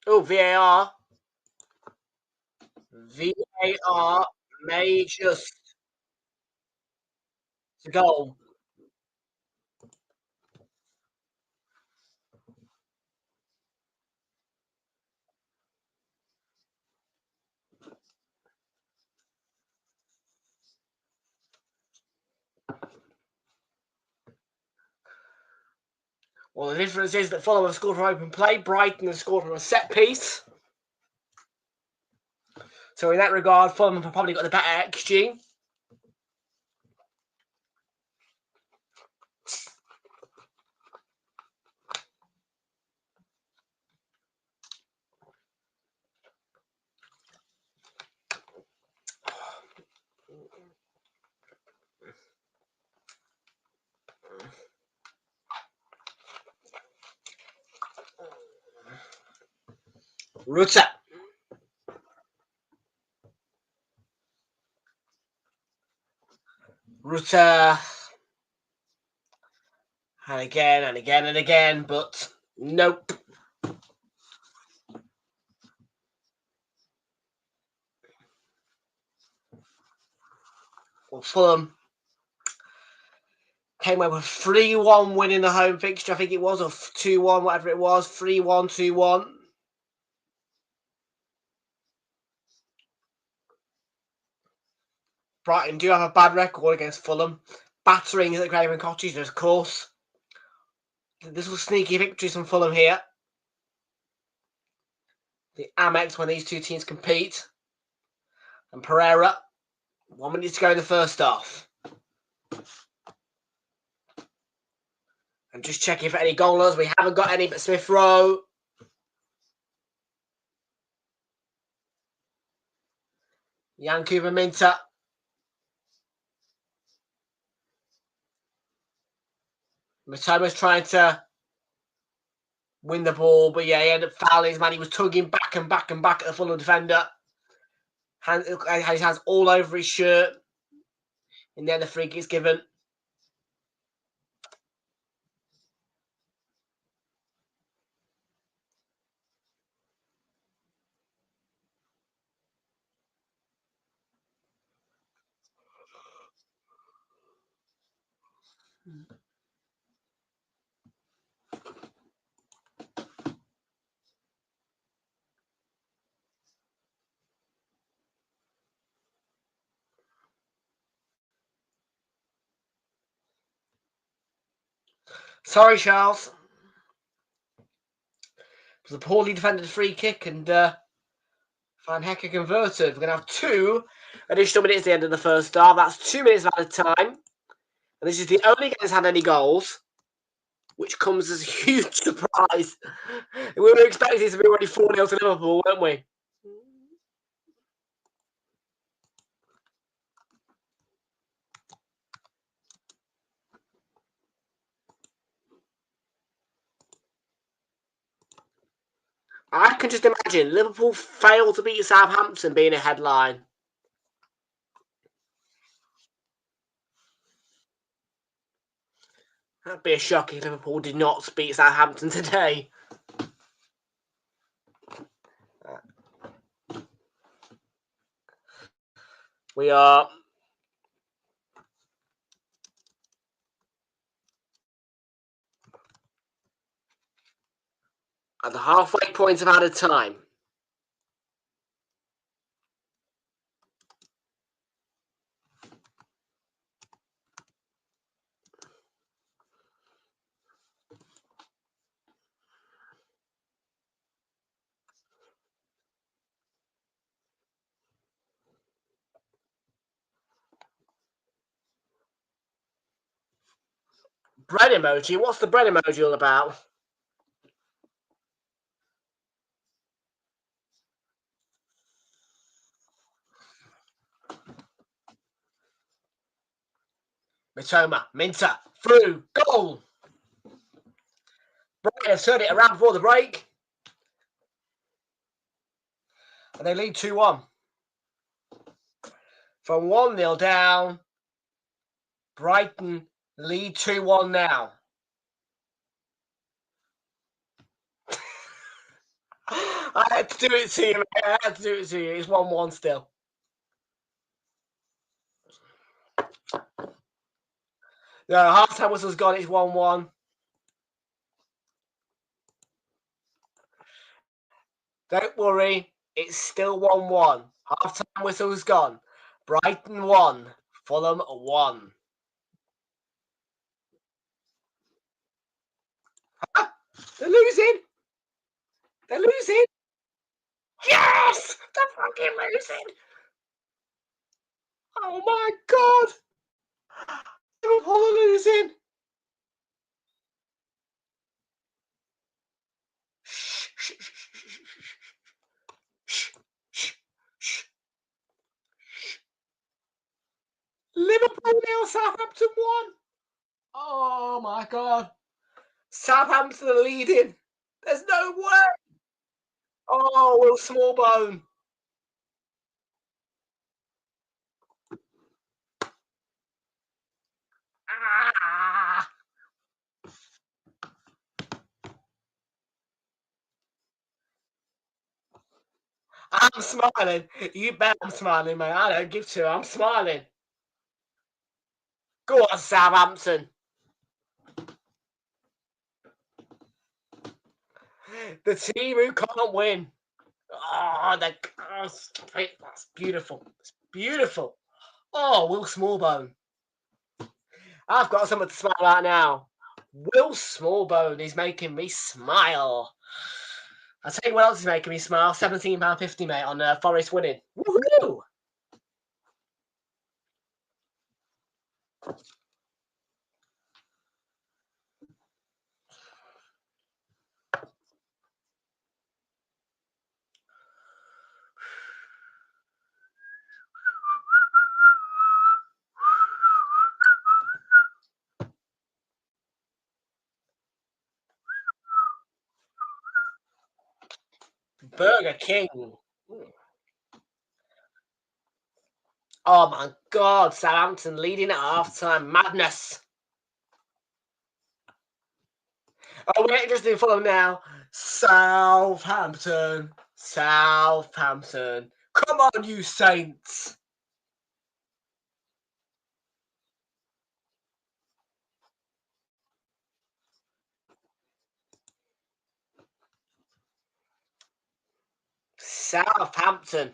Oh, VAR. VAR may just to goal. Well, the difference is that Fulham have scored from open play. Brighton has scored from a set piece. So in that regard, Fulham have probably got the better XG. Ruta. Ruta. And again and again and again, but nope. Well, Fulham came away with 3-1 win in the home fixture, I think it was, or 2-1, whatever it was. 3-1, 2-1. Brighton do have a bad record against Fulham. Battering at Craven Cottage, of course. This was sneaky victories from Fulham here. The Amex when these two teams compete. And Pereira, 1 minute to go in the first half. I'm just checking for any goalers. We haven't got any but Smith Rowe. Yankuba Minta. Matoma's trying to win the ball, but yeah, he ended up fouling his man. He was tugging back and back and back at the Fulham defender. His hands all over his shirt. And then the free kick is given. Sorry, Charles. It was a poorly defended free kick, and Van Hecker converted. We're going to have 2 additional minutes at the end of the first half. That's 2 minutes out of time. And this is the only game that's had any goals, which comes as a huge surprise. We were expecting this to be already 4-0 to Liverpool, weren't we? I can just imagine Liverpool failed to beat Southampton being a headline. That'd be a shock if Liverpool did not beat Southampton today. We are at the halfway point of added time. Bread emoji? What's the bread emoji all about? Mitoma, Minter, through, goal! Brighton have turned it around before the break. And they lead 2-1. From 1-0 down, Brighton lead 2-1 now. I had to do it to you, mate. I had to do it to you. It's 1-1 still. No, half-time whistle's gone. It's 1-1. Don't worry. It's still 1-1. Half-time whistle's gone. Brighton 1. Fulham 1. Ah, they're losing. They're losing. Yes! They're fucking losing. Oh my god. Liverpool are losing. Shh, shh, shh, shh, shh, shh. Liverpool 0, Southampton 1. Oh my god. Southampton are leading. There's no way. Oh, Will Smallbone. Ah. I'm smiling. You bet I'm smiling, mate. I don't give two. I'm smiling. Go on, Southampton. The team who can't win. Oh, that's beautiful. It's beautiful. Oh, Will Smallbone. I've got something to smile at now. Will Smallbone is making me smile. I'll tell you what else is making me smile. £17.50, mate, on Forest winning. Woohoo! Burger King. Oh my god, Southampton leading at half-time. Madness. Oh, we're interested in Fulham now. Southampton. Southampton. Come on, you Saints. Southampton.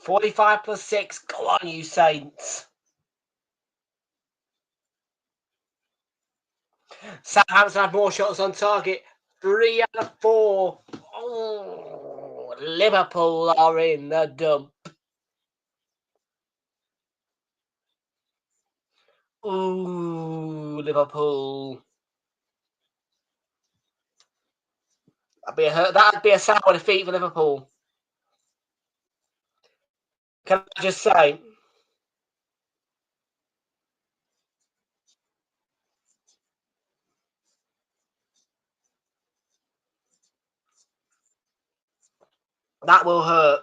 $45+6. Go on, you Saints. Southampton have more shots on target. 3 out of 4. Oh, Liverpool are in the dump. Ooh, Liverpool. That'd be a sour defeat for Liverpool. Can I just say? That will hurt.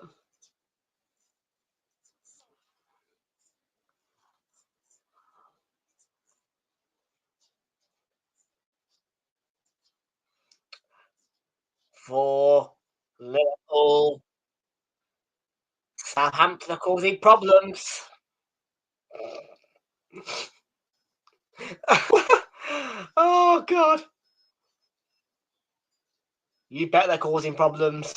For Liverpool, Southampton are causing problems. Oh, God. You bet they're causing problems.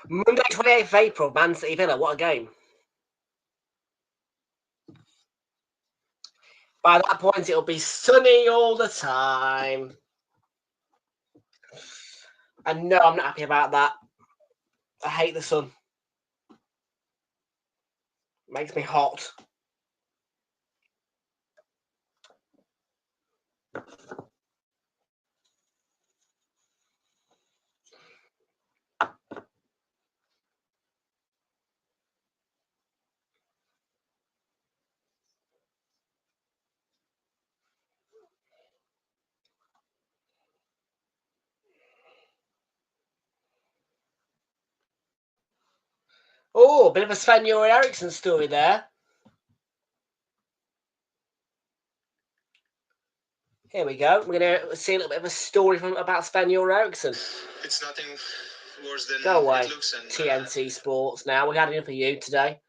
Monday, 28th of April, Man City Villa. What a game. By that point, it'll be sunny all the time. And no, I'm not happy about that. I hate the sun. Makes me hot. Oh, a bit of a Sven-Göran Eriksson story there. Here we go. We're going to see a little bit of a story about Sven-Göran Eriksson. It's nothing worse than Go away, it looks. And, TNT Sports now. We had it in for you today.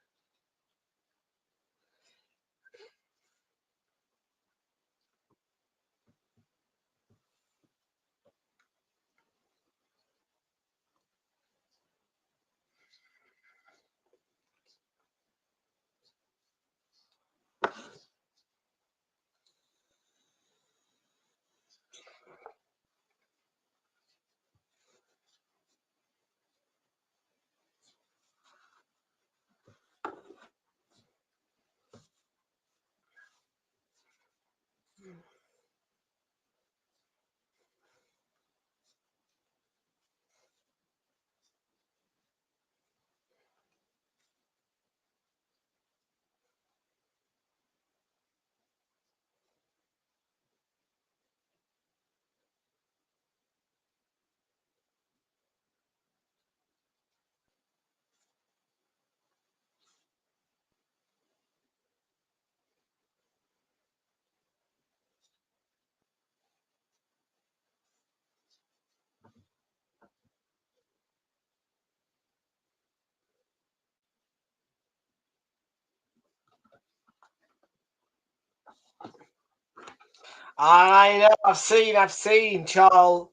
I know. I've seen Charles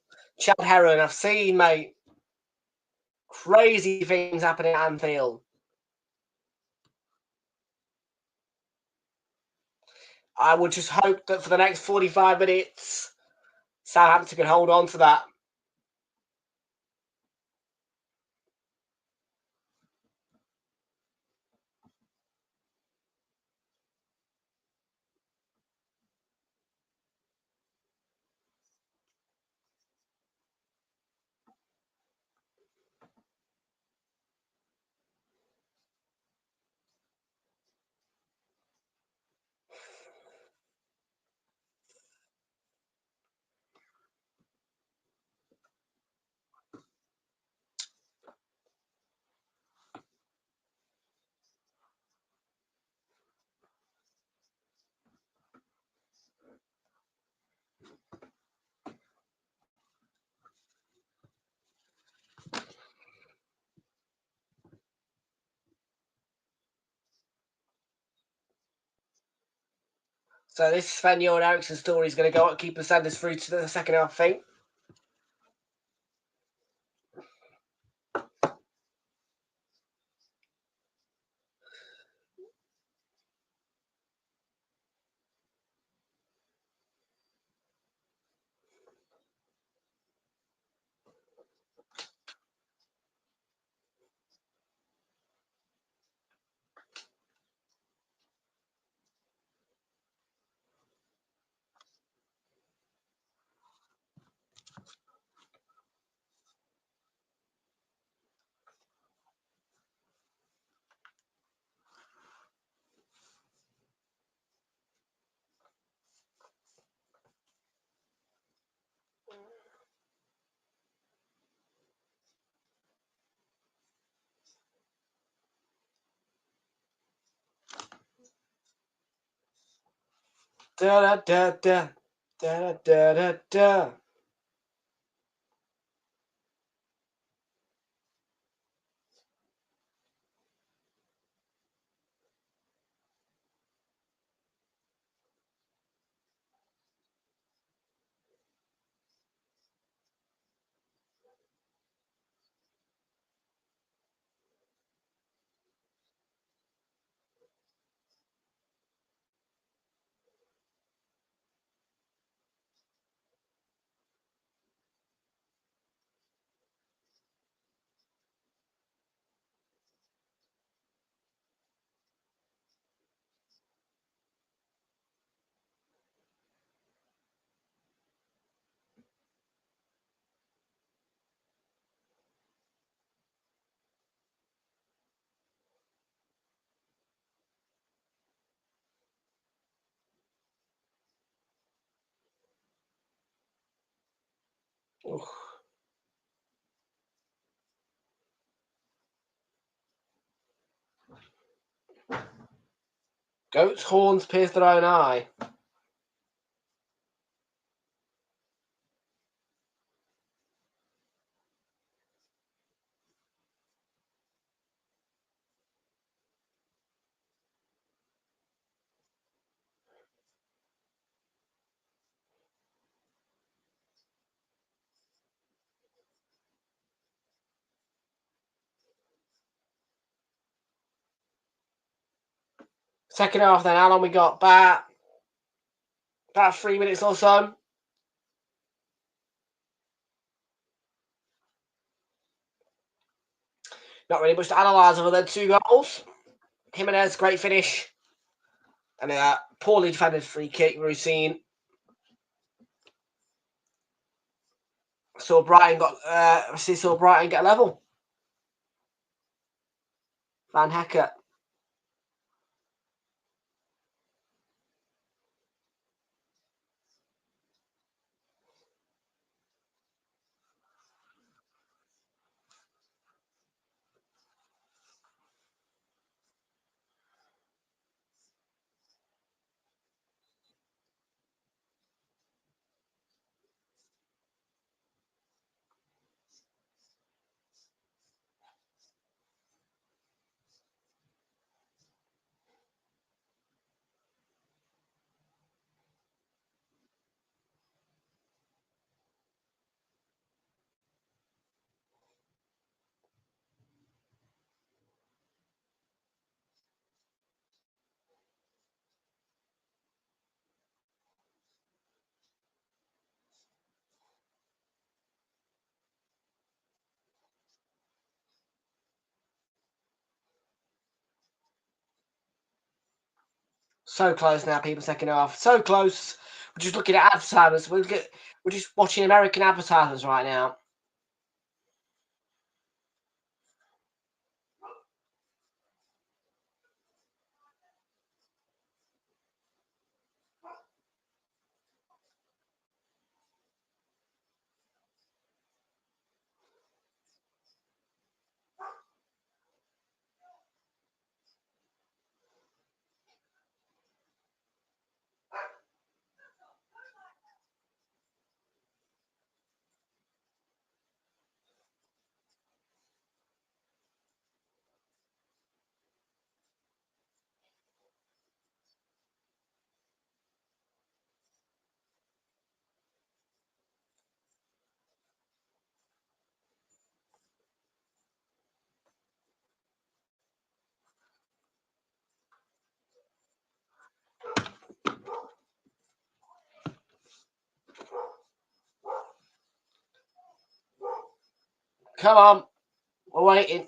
Heron. I've seen, mate. Crazy things happening at Anfield. I would just hope that for the next 45 minutes, Southampton can hold on to that. So this Sven-Göran Eriksson story is going to go up, keep us us through to the second half, I think. Da da da da da da da da. Oof. Goat's horns pierce their own eye. Second half then, how long we got? About 3 minutes or so. Not really much to analyse other than 2 goals. Jimenez, great finish. And a poorly defended free kick routine. Saw Brighton get a level. Van Hecker. So close now, people, second half. So close. We're just looking at advertisements. We're just watching American advertisements right now. Come on. We're waiting.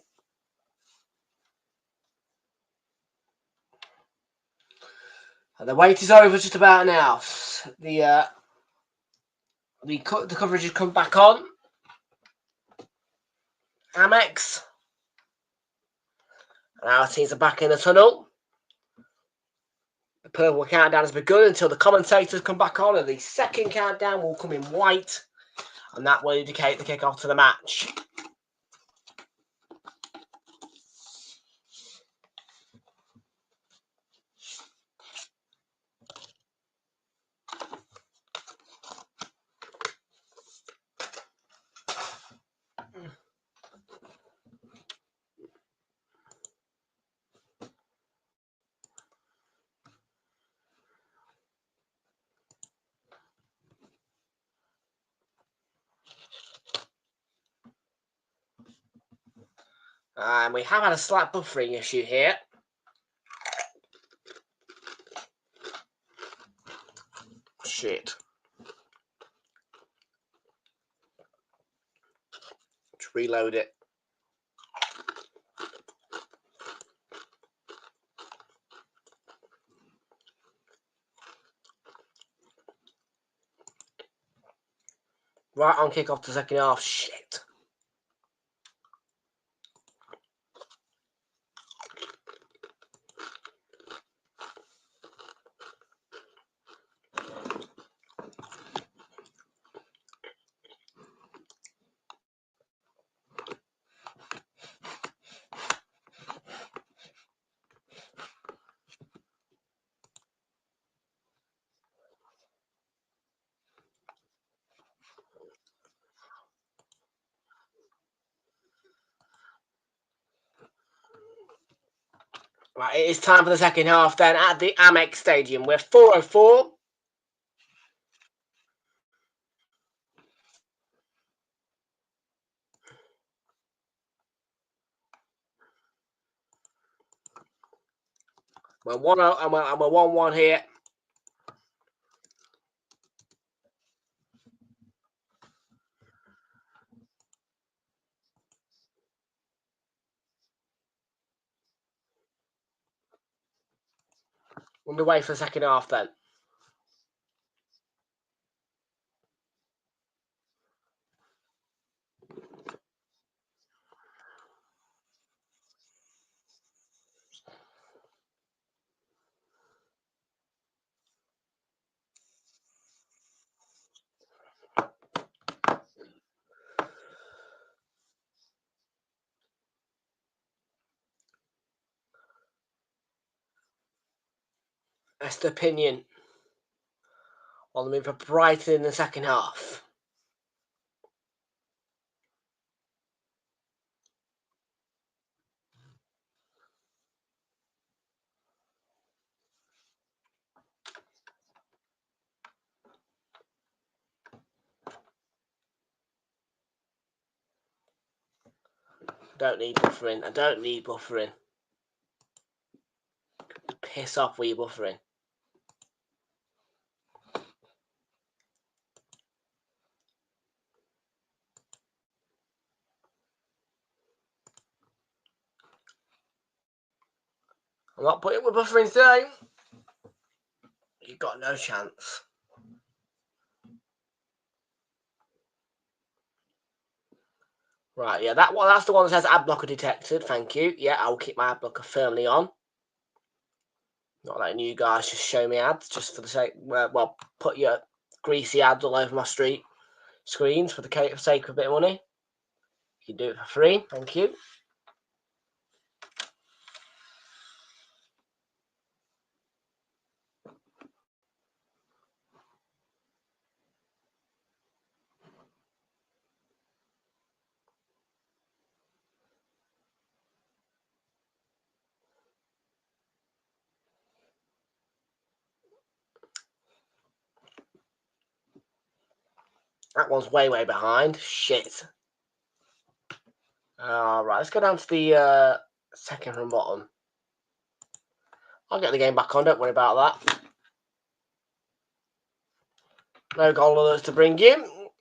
And the wait is over just about now. The coverage has come back on. Amex. And our teams are back in the tunnel. The purple countdown has begun until the commentators come back on, and the second countdown will come in white, and that will indicate the kick-off to the match. And we have had a slight buffering issue here. Shit. Let's reload it. Right on kick-off to second half. Shit. Right, it is time for the second half then at the Amex Stadium. We're 4:04. We're 1-0 and we're 1-1 here. Underway for the second half then. Estepinian on the move for Brighton in the second half. Don't need buffering. I don't need buffering. Piss off with your buffering. I'm not putting with buffering today. You've got no chance. Right, yeah, that's the one that says ad blocker detected. Thank you. Yeah, I'll keep my ad blocker firmly on. Not letting you guys just show me ads just for the sake. Well, put your greasy ads all over my screens for the sake of a bit of money. You can do it for free. Thank you. That one's way behind. Shit. Right, let's go down to the second from bottom. I'll get the game back on, don't worry about that. No goal alerts to bring you.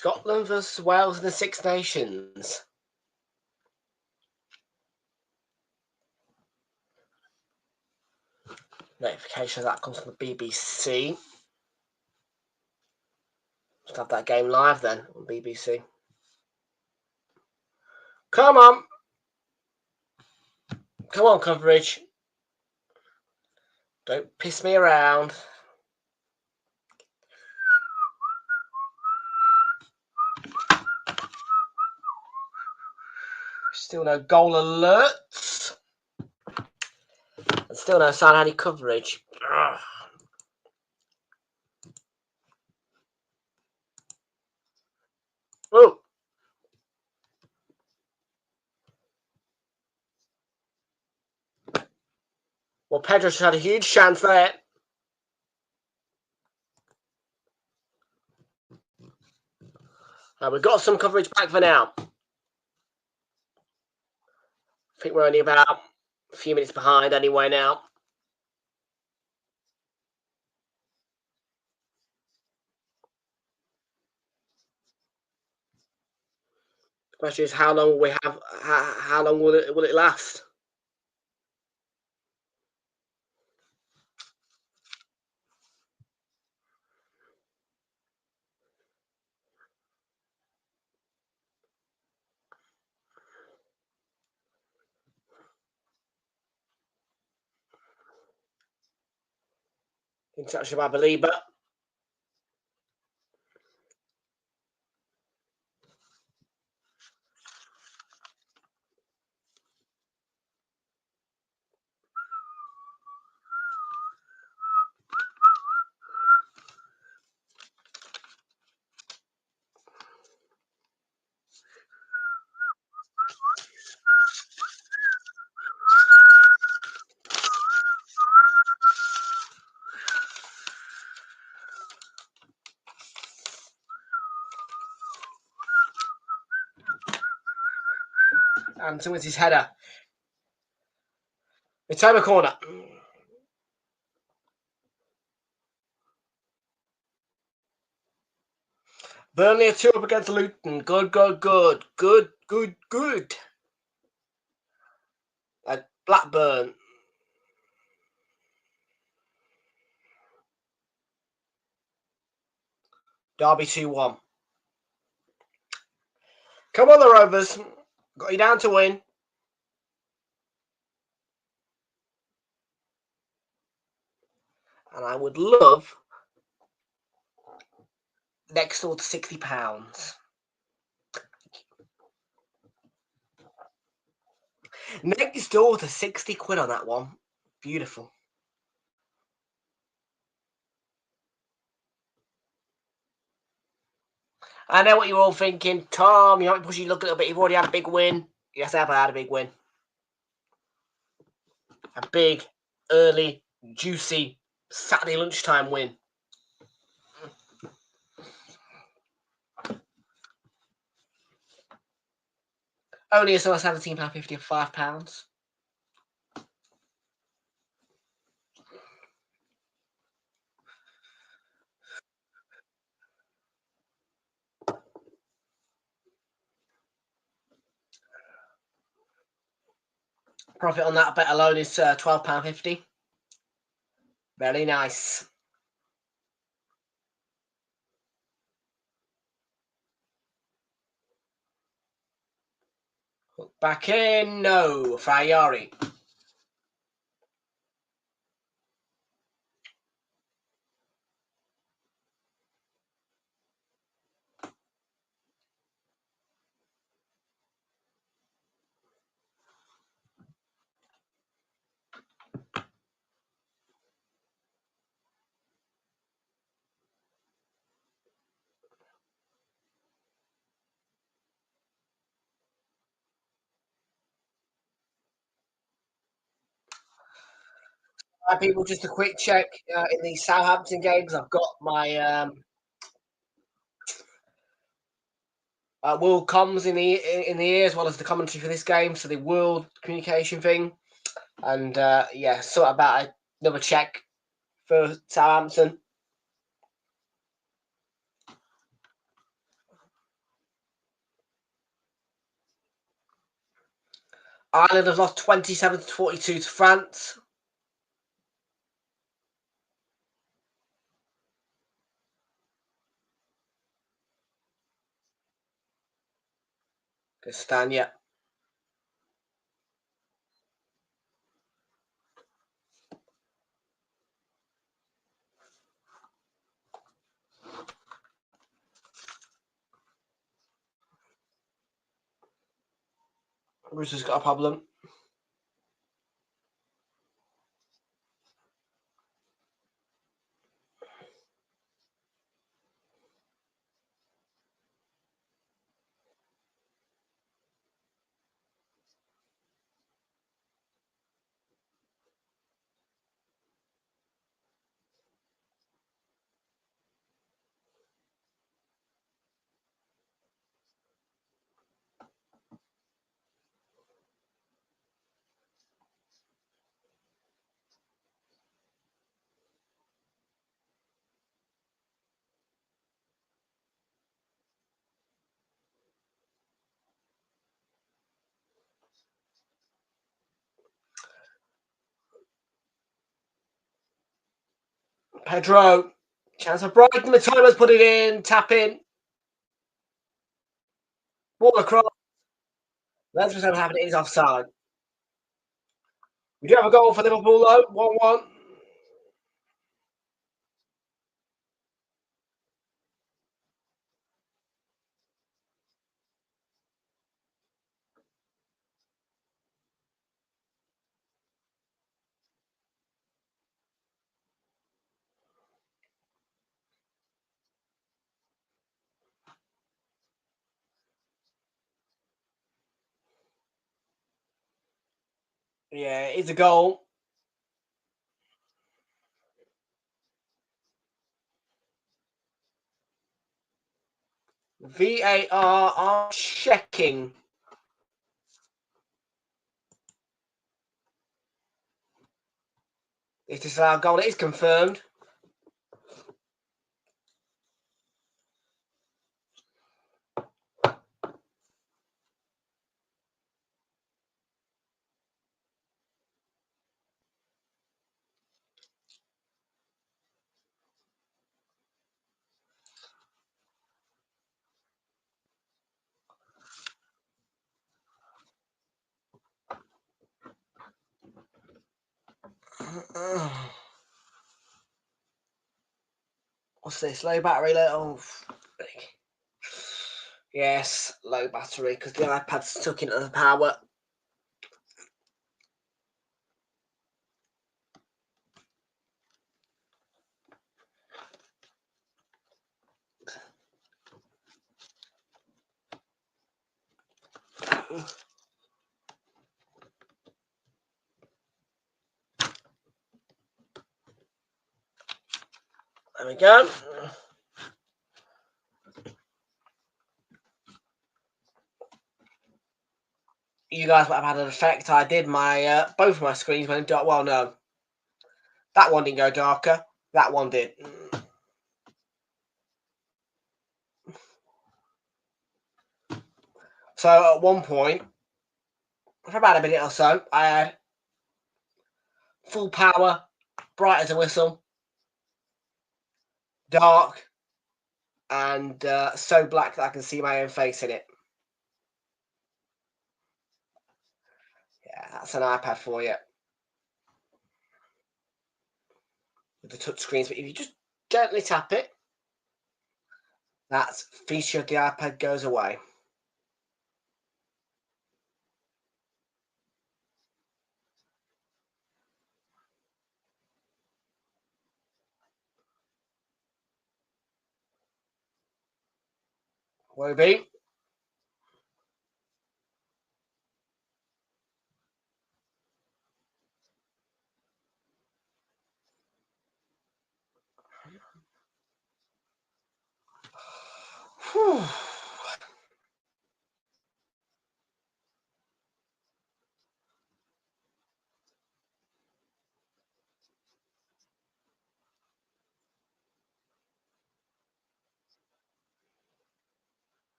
Scotland versus Wales in the Six Nations. Notification of that comes from the BBC. Just have that game live then on BBC. Come on. Come on, coverage. Don't piss me around. Still no goal alerts. And still no sign of any coverage. Ugh. Oh. Well, Pedro's had a huge chance there. We've got some coverage back for now. I think we're only about a few minutes behind anyway now. The question is, how long will we have? How long will it last? In touch with Belieber. And so it's his header. It's over corner. Burnley are 2 up against Luton. Good. Blackburn. Derby 2-1. Come on, the Rovers. Got you down to win. And I would love next door to £60. Next door to 60 quid on that one. Beautiful. I know what you're all thinking. Tom, you might push your luck a little bit. You've already had a big win. Yes, I've had a big win. A big, early, juicy Saturday lunchtime win. Only a sum of £17.50 of £5. Profit on that bet alone is £12.50. Very nice. Back in. No. Friari. Hi, people. Just a quick check in the Southampton games. I've got my world comms in the ear as well as the commentary for this game, so the world communication thing, and yeah, sort about another check for Southampton. Ireland have lost 27-42 to France. Good stand, yeah. Russia's got a problem. Pedro, chance of Brighton. The timer's put it in. Tap in. Ball across. Let's just have happen. It is offside. We do have a goal for Liverpool though. 1-1. Yeah, it's a goal. VAR are checking. It is our goal. It is confirmed. What's this? Low battery. Oh, yes, low battery because the iPad's stuck into the power. There we go. You guys might have had an effect. I did my both of my screens went dark. Well, no, that one didn't go darker. That one did. So at one point, for about a minute or so, I had full power, bright as a whistle, dark, and so black that I can see my own face in it. Yeah, that's an iPad for you. With the touch screens, but if you just gently tap it, that feature of the iPad goes away. Wobie. Whew.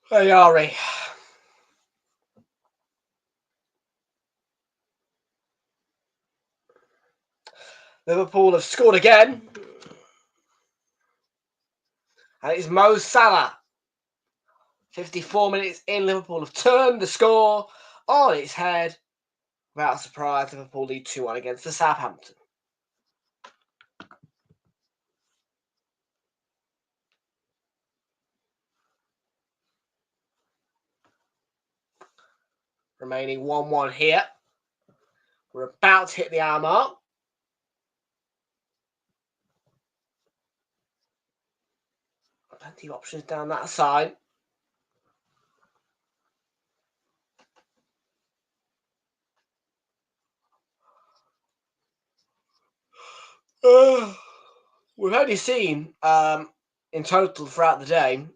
Where are we? Liverpool have scored again. And it's Mo Salah. 54 minutes in, Liverpool have turned the score on its head. Without surprise, Liverpool lead 2-1 against the Southampton. Remaining 1-1 here. We're about to hit the hour mark. Plenty of options down that side. We've only seen, in total throughout the day,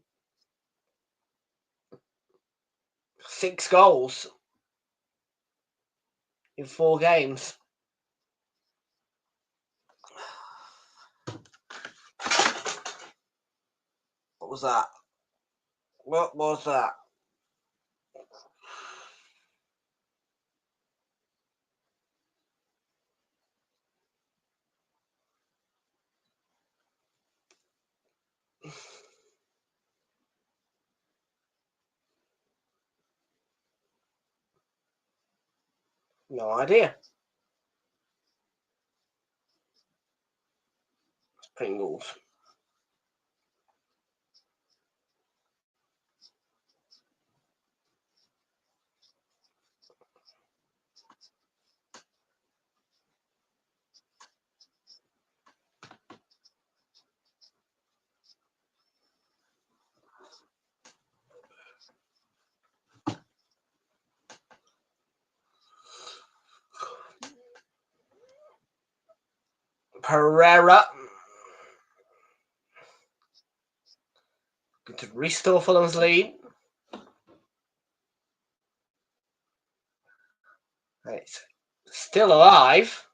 6 goals in 4 games. What was that? What was that? No idea. Pringles. Pereira. Good to restore Fulham's lead. It's still alive.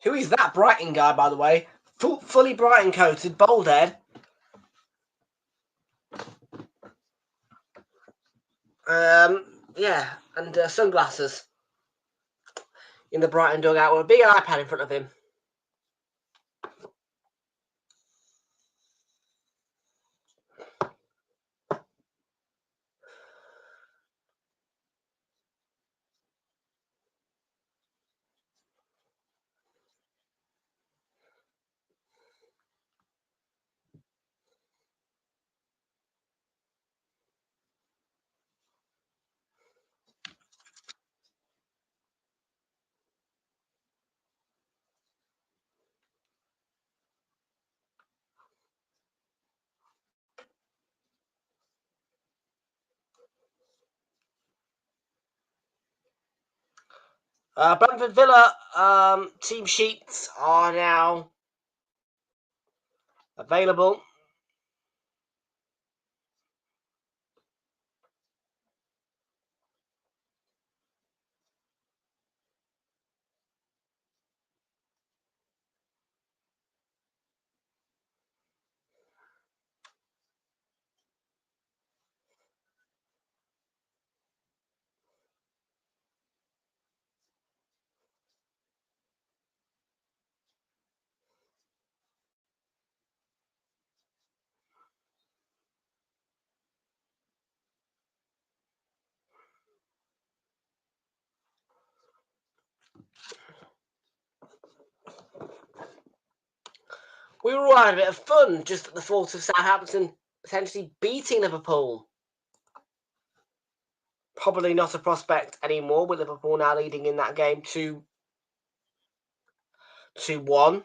Who is that Brighton guy, by the way? Fully Brighton coated, bald head. Yeah, and sunglasses. In the Brighton dugout with a big iPad in front of him. Brentford Villa team sheets are now available. We were all having a bit of fun just at the thought of Southampton potentially beating Liverpool. Probably not a prospect anymore, with Liverpool now leading in that game 2-1.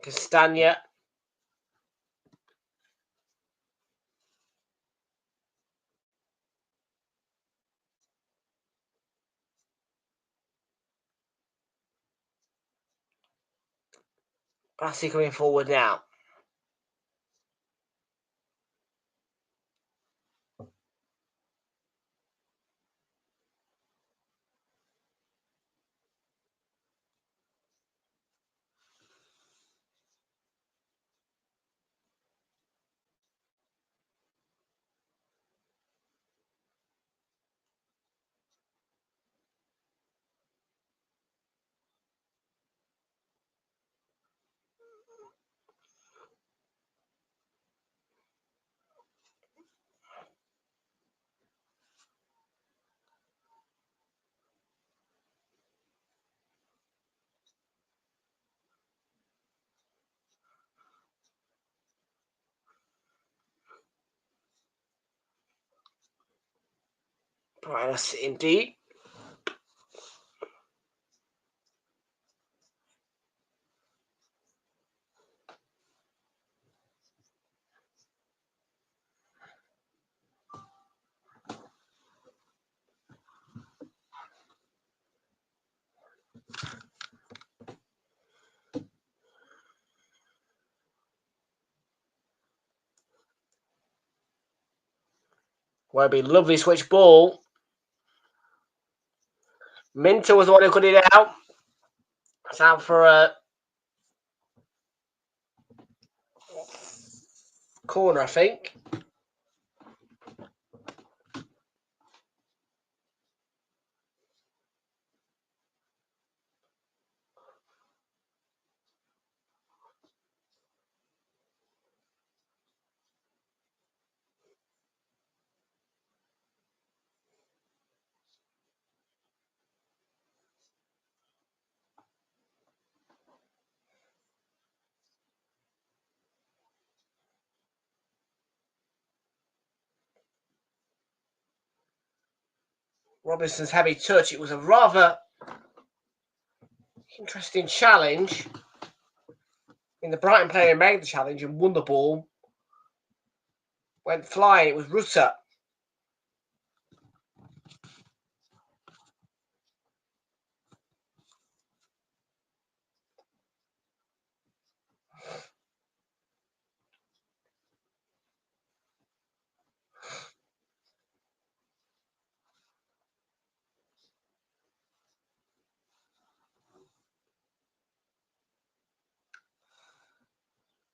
Castagna. Brassy coming forward now. Brighton are sitting deep. Well, it'd be a lovely switch ball. Minter was the one who cut it out. It's out for a corner, I think. Robinson's heavy touch. It was a rather interesting challenge. The Brighton player made the challenge and won the ball. Went flying. It was Rutter.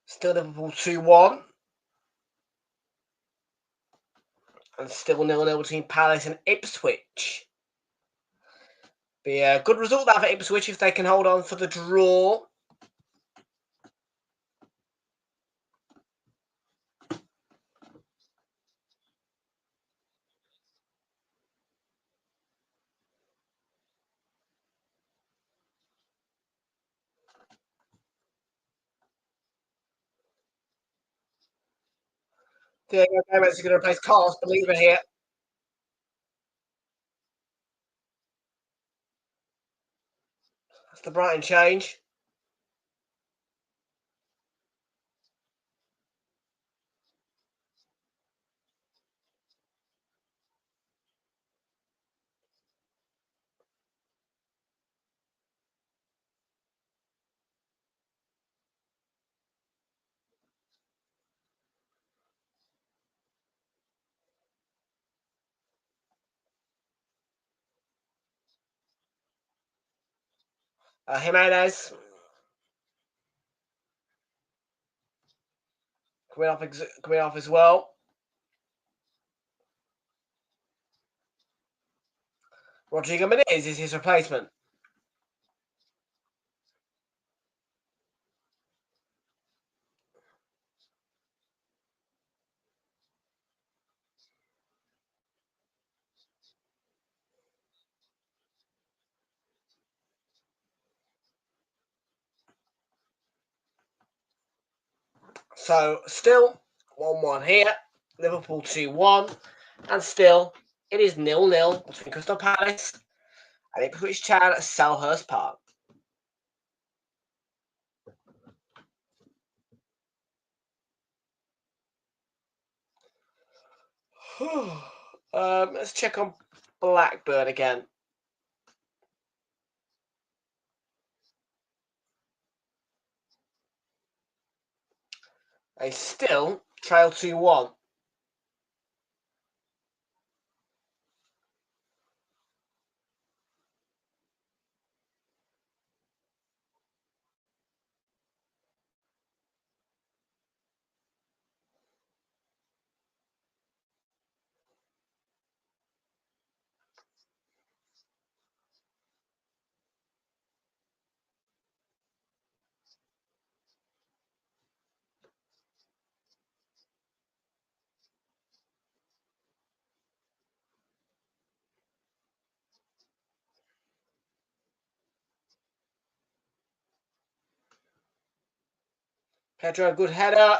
Still Liverpool 2-1. And still 0-0 between Palace and Ipswich. Be a good result that for Ipswich if they can hold on for the draw. Diego Gomez is going to replace Carlos Believer here. That's the Brighton change. Jimenez. Coming off as well. Rodrigo Menez is his replacement. So, still 1-1 here. Liverpool 2-1. And still, it is 0-0 between Crystal Palace and Ipswich Town at Selhurst Park. Let's check on Blackburn again. They still trail 2-1. Pedro, good header.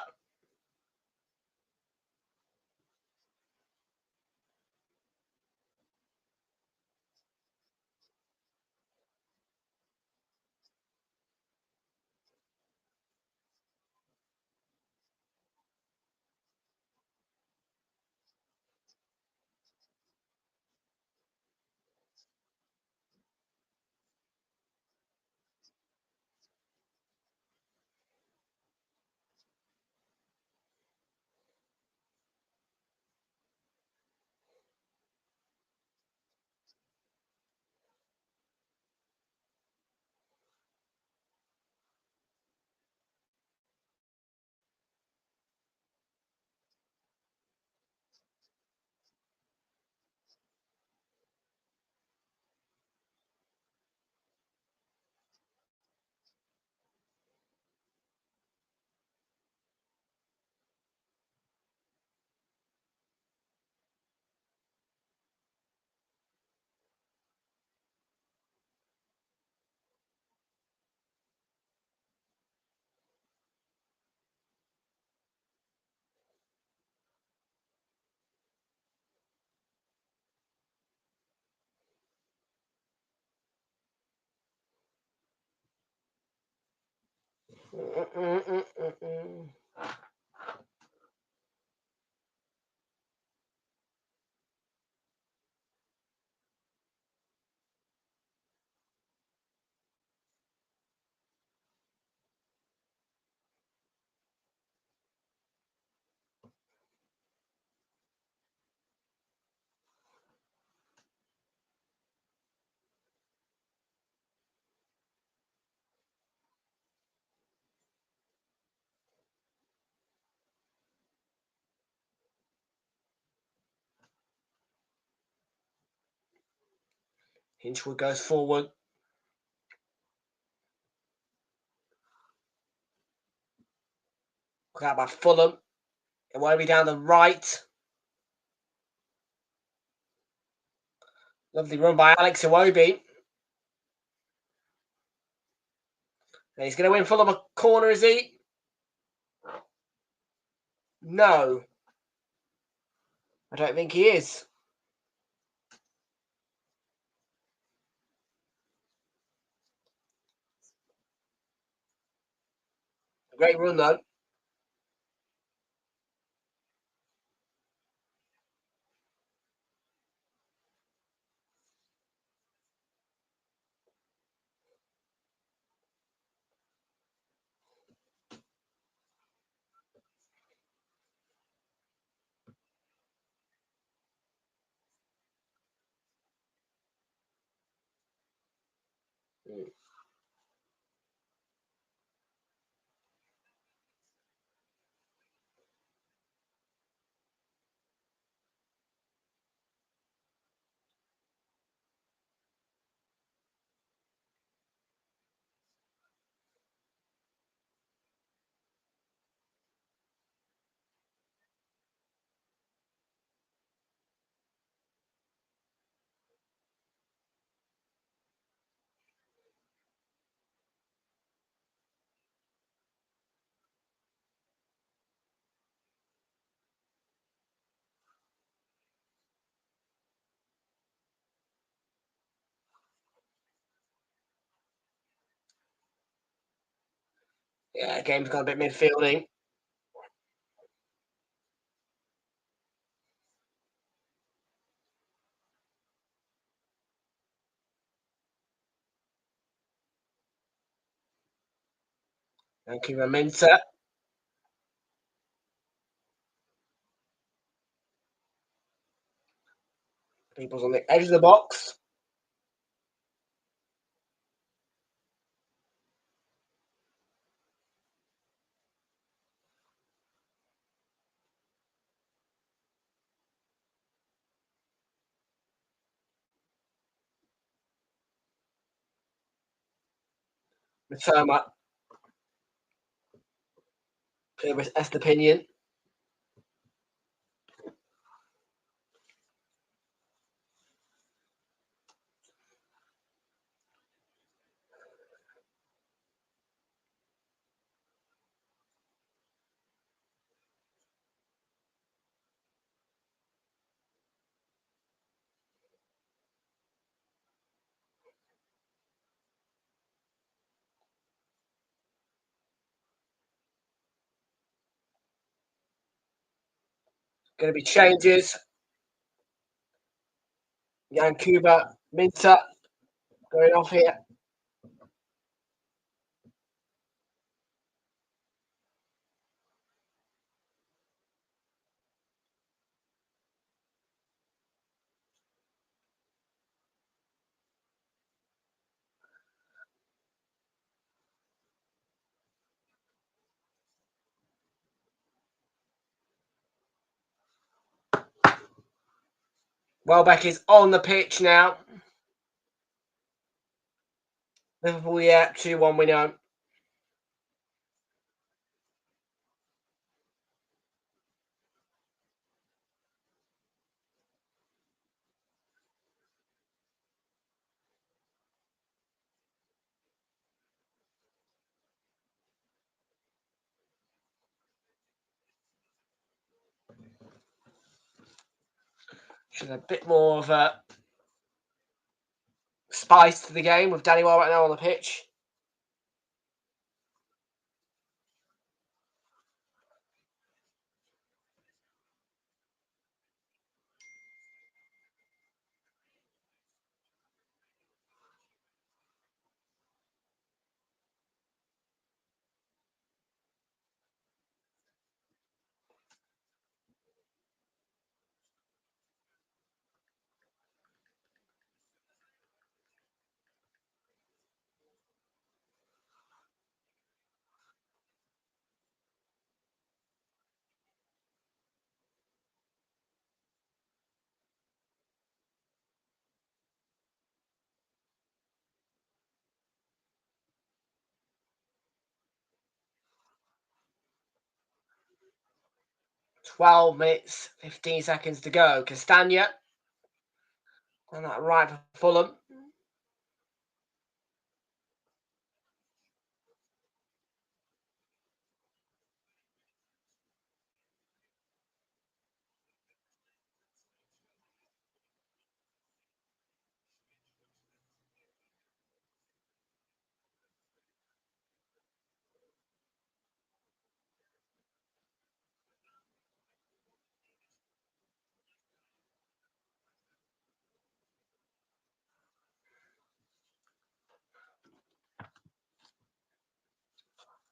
Hinchwood goes forward. Look out by Fulham. It won't be down the right. Lovely run by Alex Iwobi. And he's going to win Fulham a corner, is he? No. I don't think he is. Great run, though. Yeah, game's got a bit midfielding. Vancouver Minter. People's on the edge of the box. Matoma. Clear with Estepinian. Going to be changes. Vancouver Minter going off here. Welbeck is on the pitch now. Liverpool, yeah, 2-1 we know. Just a bit more of a spice to the game with Danny Welbeck now on the pitch. Twelve minutes, 15 seconds to go. Castagna on that right for Fulham.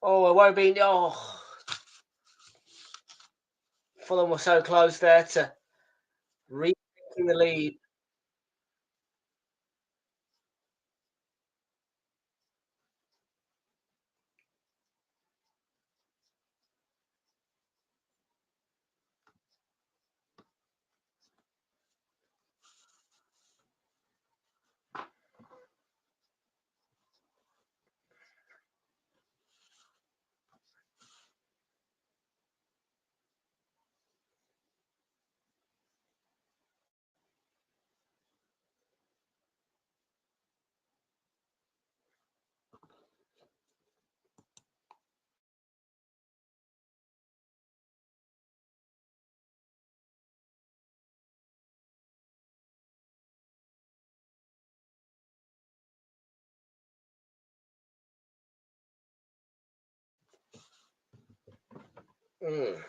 Oh, it won't be. Oh, Fulham were so close there to retaking the lead. Mm.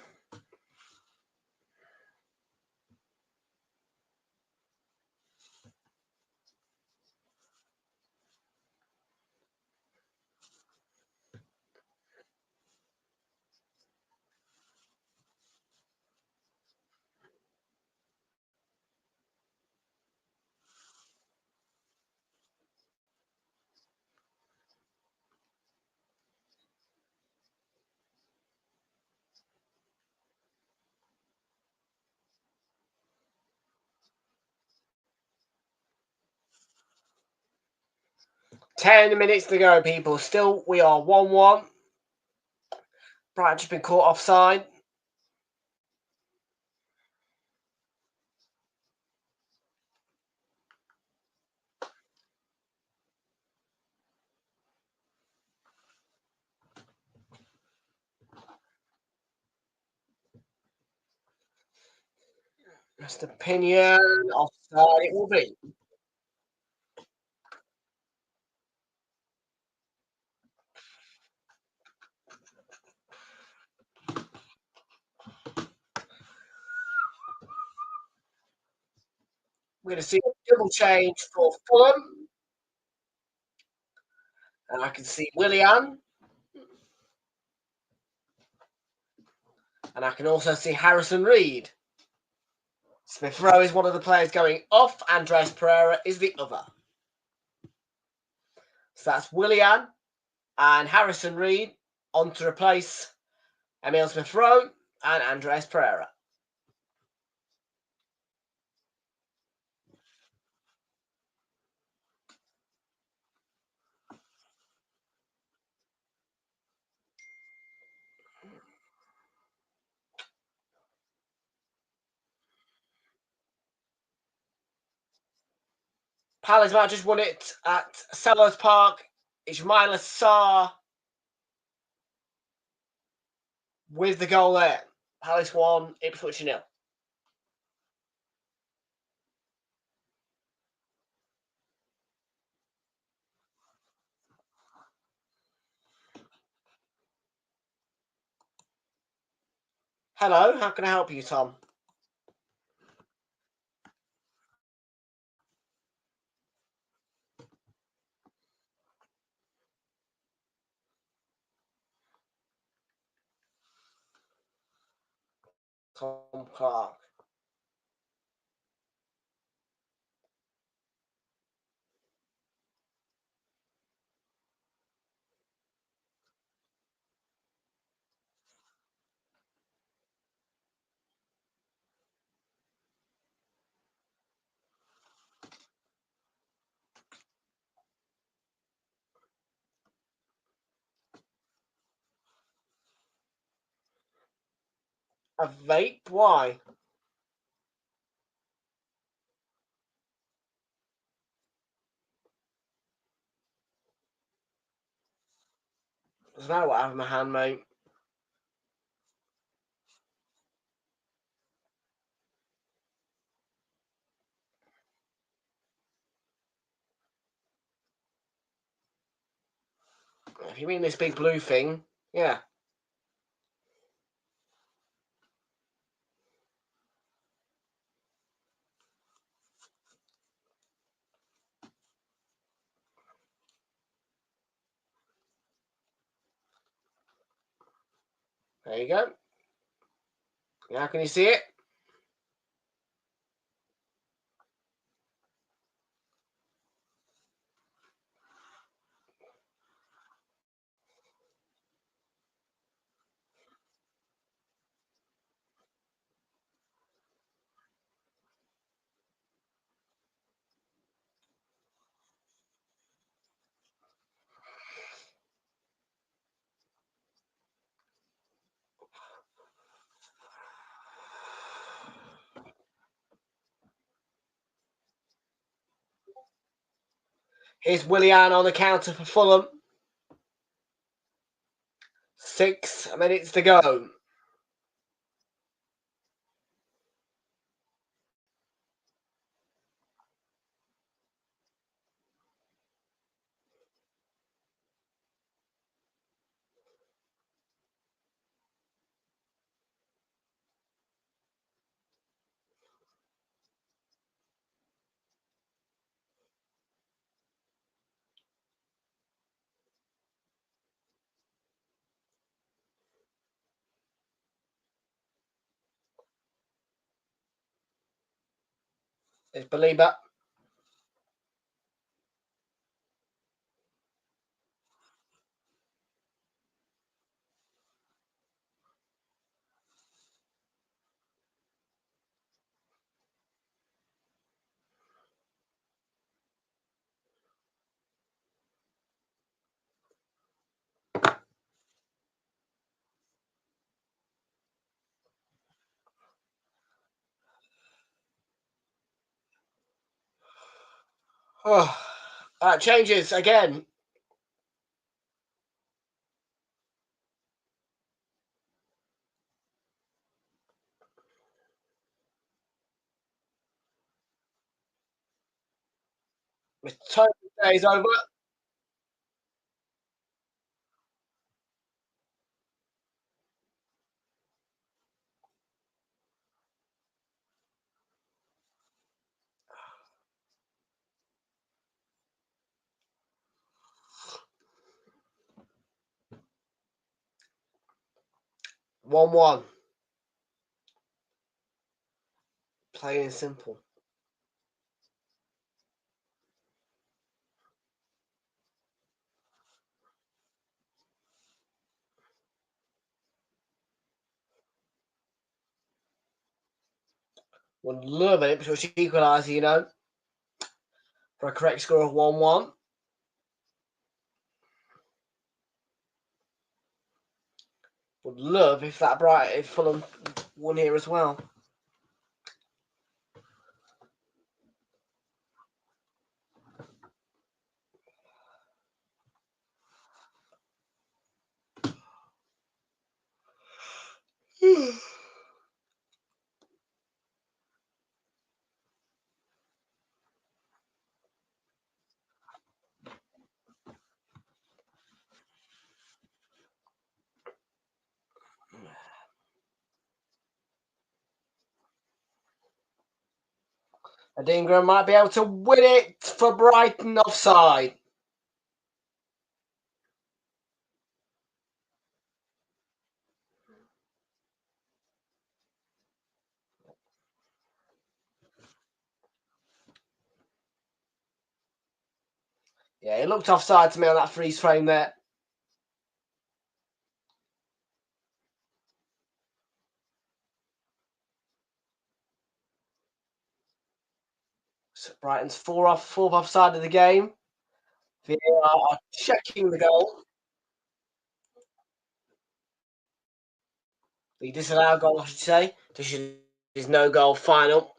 Ten minutes to go, people. Still, we are 1-1. Brighton just been caught offside. Mr. Pinion, offside it will be. We're going to see a double change for Fulham. And I can see Willian. And I can also see Harrison Reed. Smith Rowe is one of the players going off. Andres Pereira is the other. So that's Willian and Harrison Reed on to replace Emile Smith Rowe and Andres Pereira. Palace might just won it at Selhurst Park. Ismaila Sarr with the goal there. Palace 1, Ipswich 0. Hello, how can I help you, Tom? Tom Clark. A vape? Why? Doesn't matter what I have in my hand, mate. If you mean this big blue thing, yeah. There you go. Now can you see it? Here's Willian on the counter for Fulham. 6 minutes to go. It's Belieber. Oh, that changes again. With total days over. 1-1. Plain and simple. Would love it, but she equaliser, you know, for a correct score of 1-1. Would love if Fulham won here as well. Adingra might be able to win it for Brighton, offside. Yeah, it looked offside to me on that freeze frame there. So Brighton's fourth offside of the game. VAR are checking the goal. The disallowed goal, I should say. This is no goal final.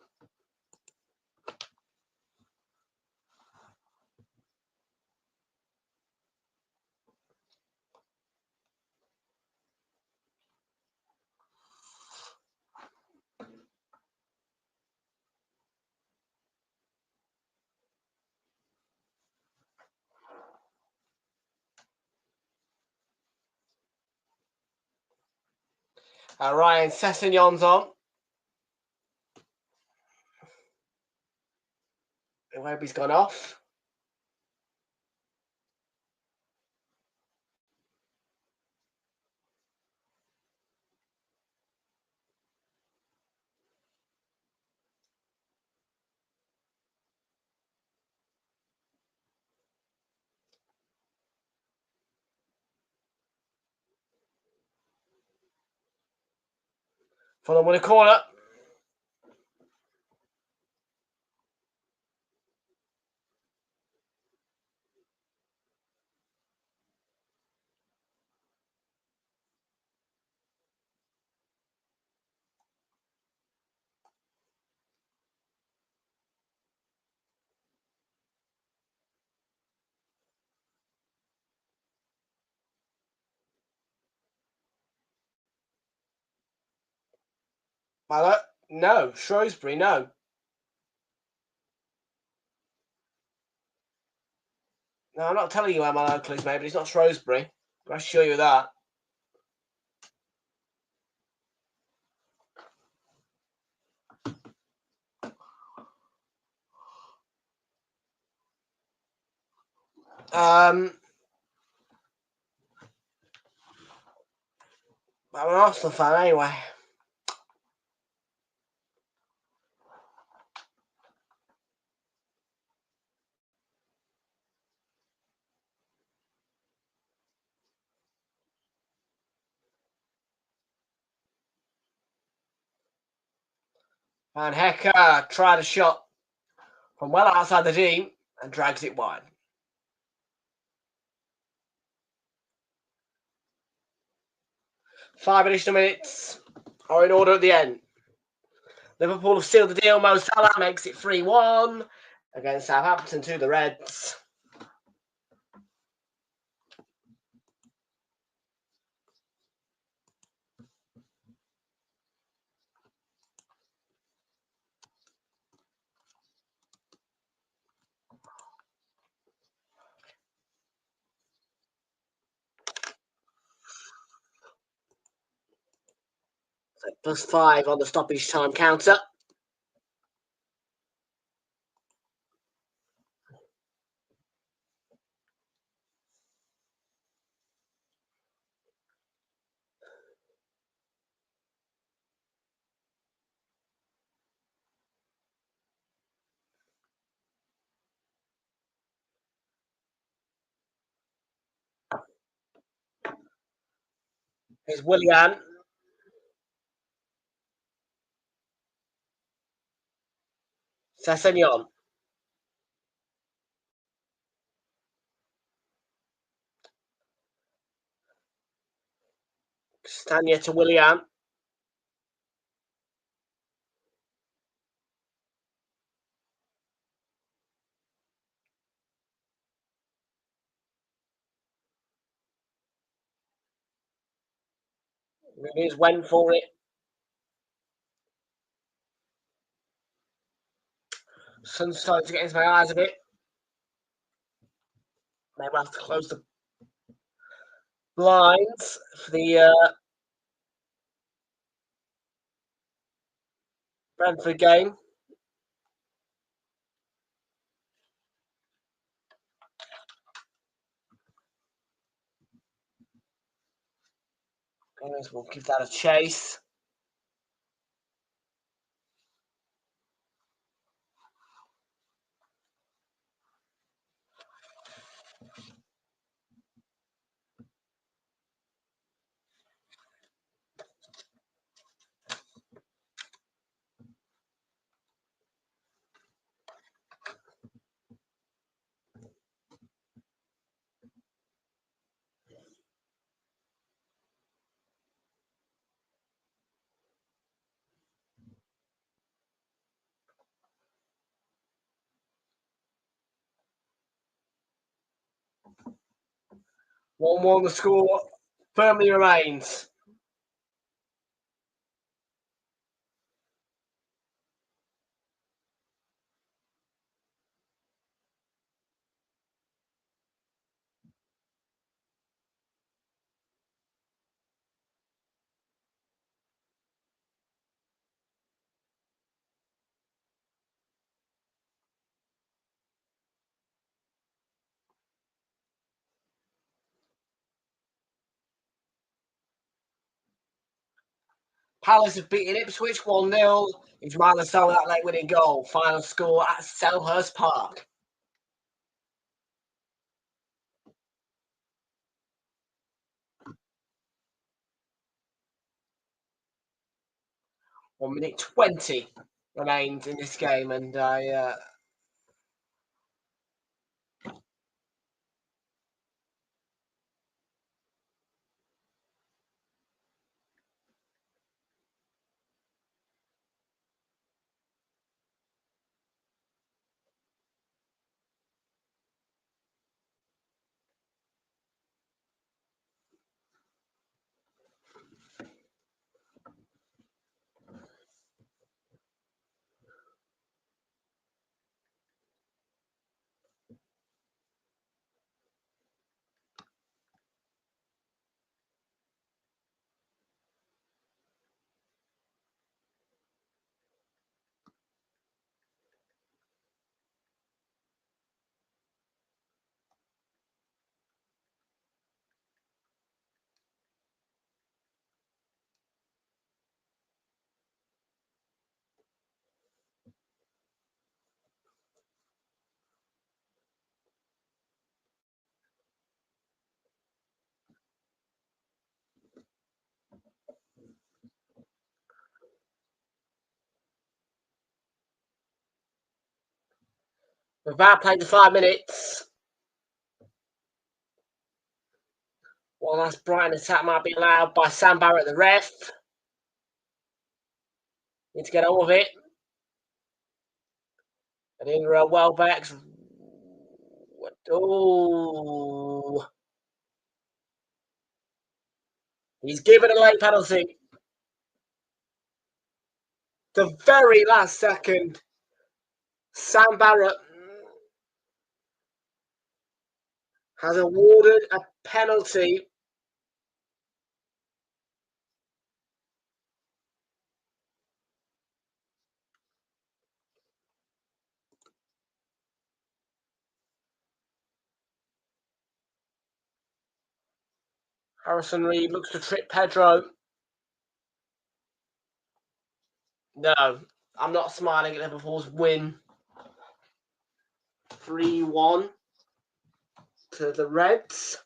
Ryan Sessegnon's on. Webby's gone off. Fulham with a corner. Malo? No. Shrewsbury, no. No, I'm not telling you where my local is, mate, but it's not Shrewsbury. I assure you that. I'm an Arsenal fan anyway. And Hecker tried a shot from well outside the team and drags it wide. Five additional minutes are in order at the end. Liverpool have sealed the deal. Mo Salah makes it 3-1 against Southampton to the Reds. So +5 on the stoppage time counter. Here's Willian. Sessegnon. Stania to Willian. Here's went for it. Sun's starting to get into my eyes a bit. Maybe I'll have to close the blinds for the Brentford game. Anyways, we'll give that a chase. One the score firmly remains. Palace have beaten Ipswich 1-0. It's minus with that late winning goal. Final score at Selhurst Park. One minute 20 remains in this game, and We've now played the 5 minutes. One last Brighton attack might be allowed by Sam Barrett, the ref. Need to get on with it. And in Welbeck's. Oh. He's given a late penalty. The very last second, Sam Barrett has awarded a penalty. Harrison Reed looks to trip Pedro. No, I'm not smiling at Liverpool's win. 3-1 to the Reds.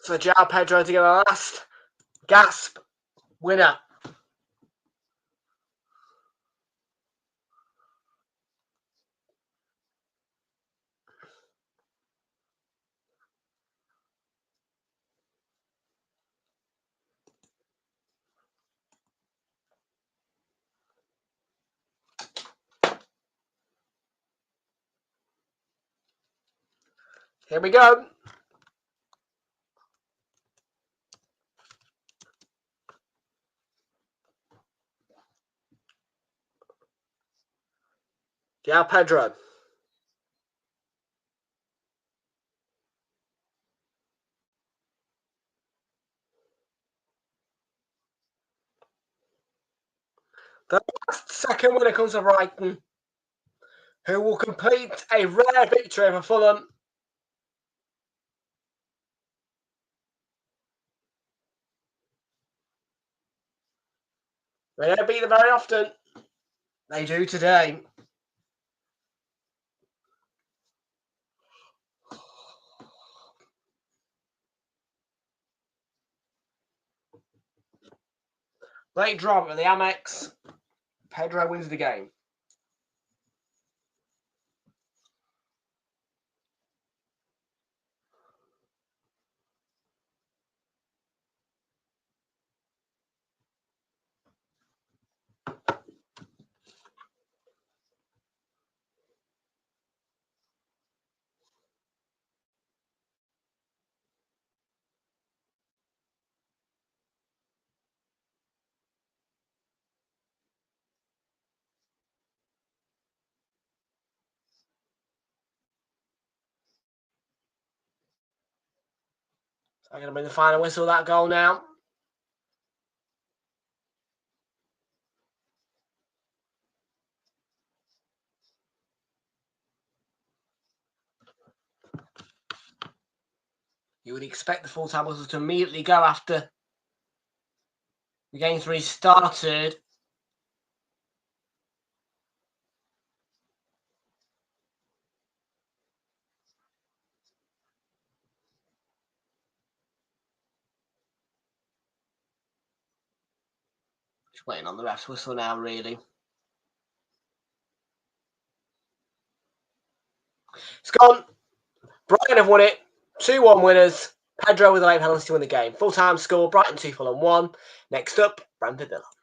So João Pedro to get a last gasp winner. Here we go. João Pedro. The last second winner comes to Brighton, who will complete a rare victory for Fulham. They don't beat them very often. They do today. Late drop at the Amex. Pedro wins the game. I'm going to bring the final whistle of that goal now. You would expect the full-time whistle to immediately go after the game's restarted. Just waiting on the ref's whistle now, really. It's gone. Brighton have won it. 2-1 winners. Pedro with a late penalty to win the game. Full-time score, Brighton 2, Fulham 1. Next up, Brentford Villa.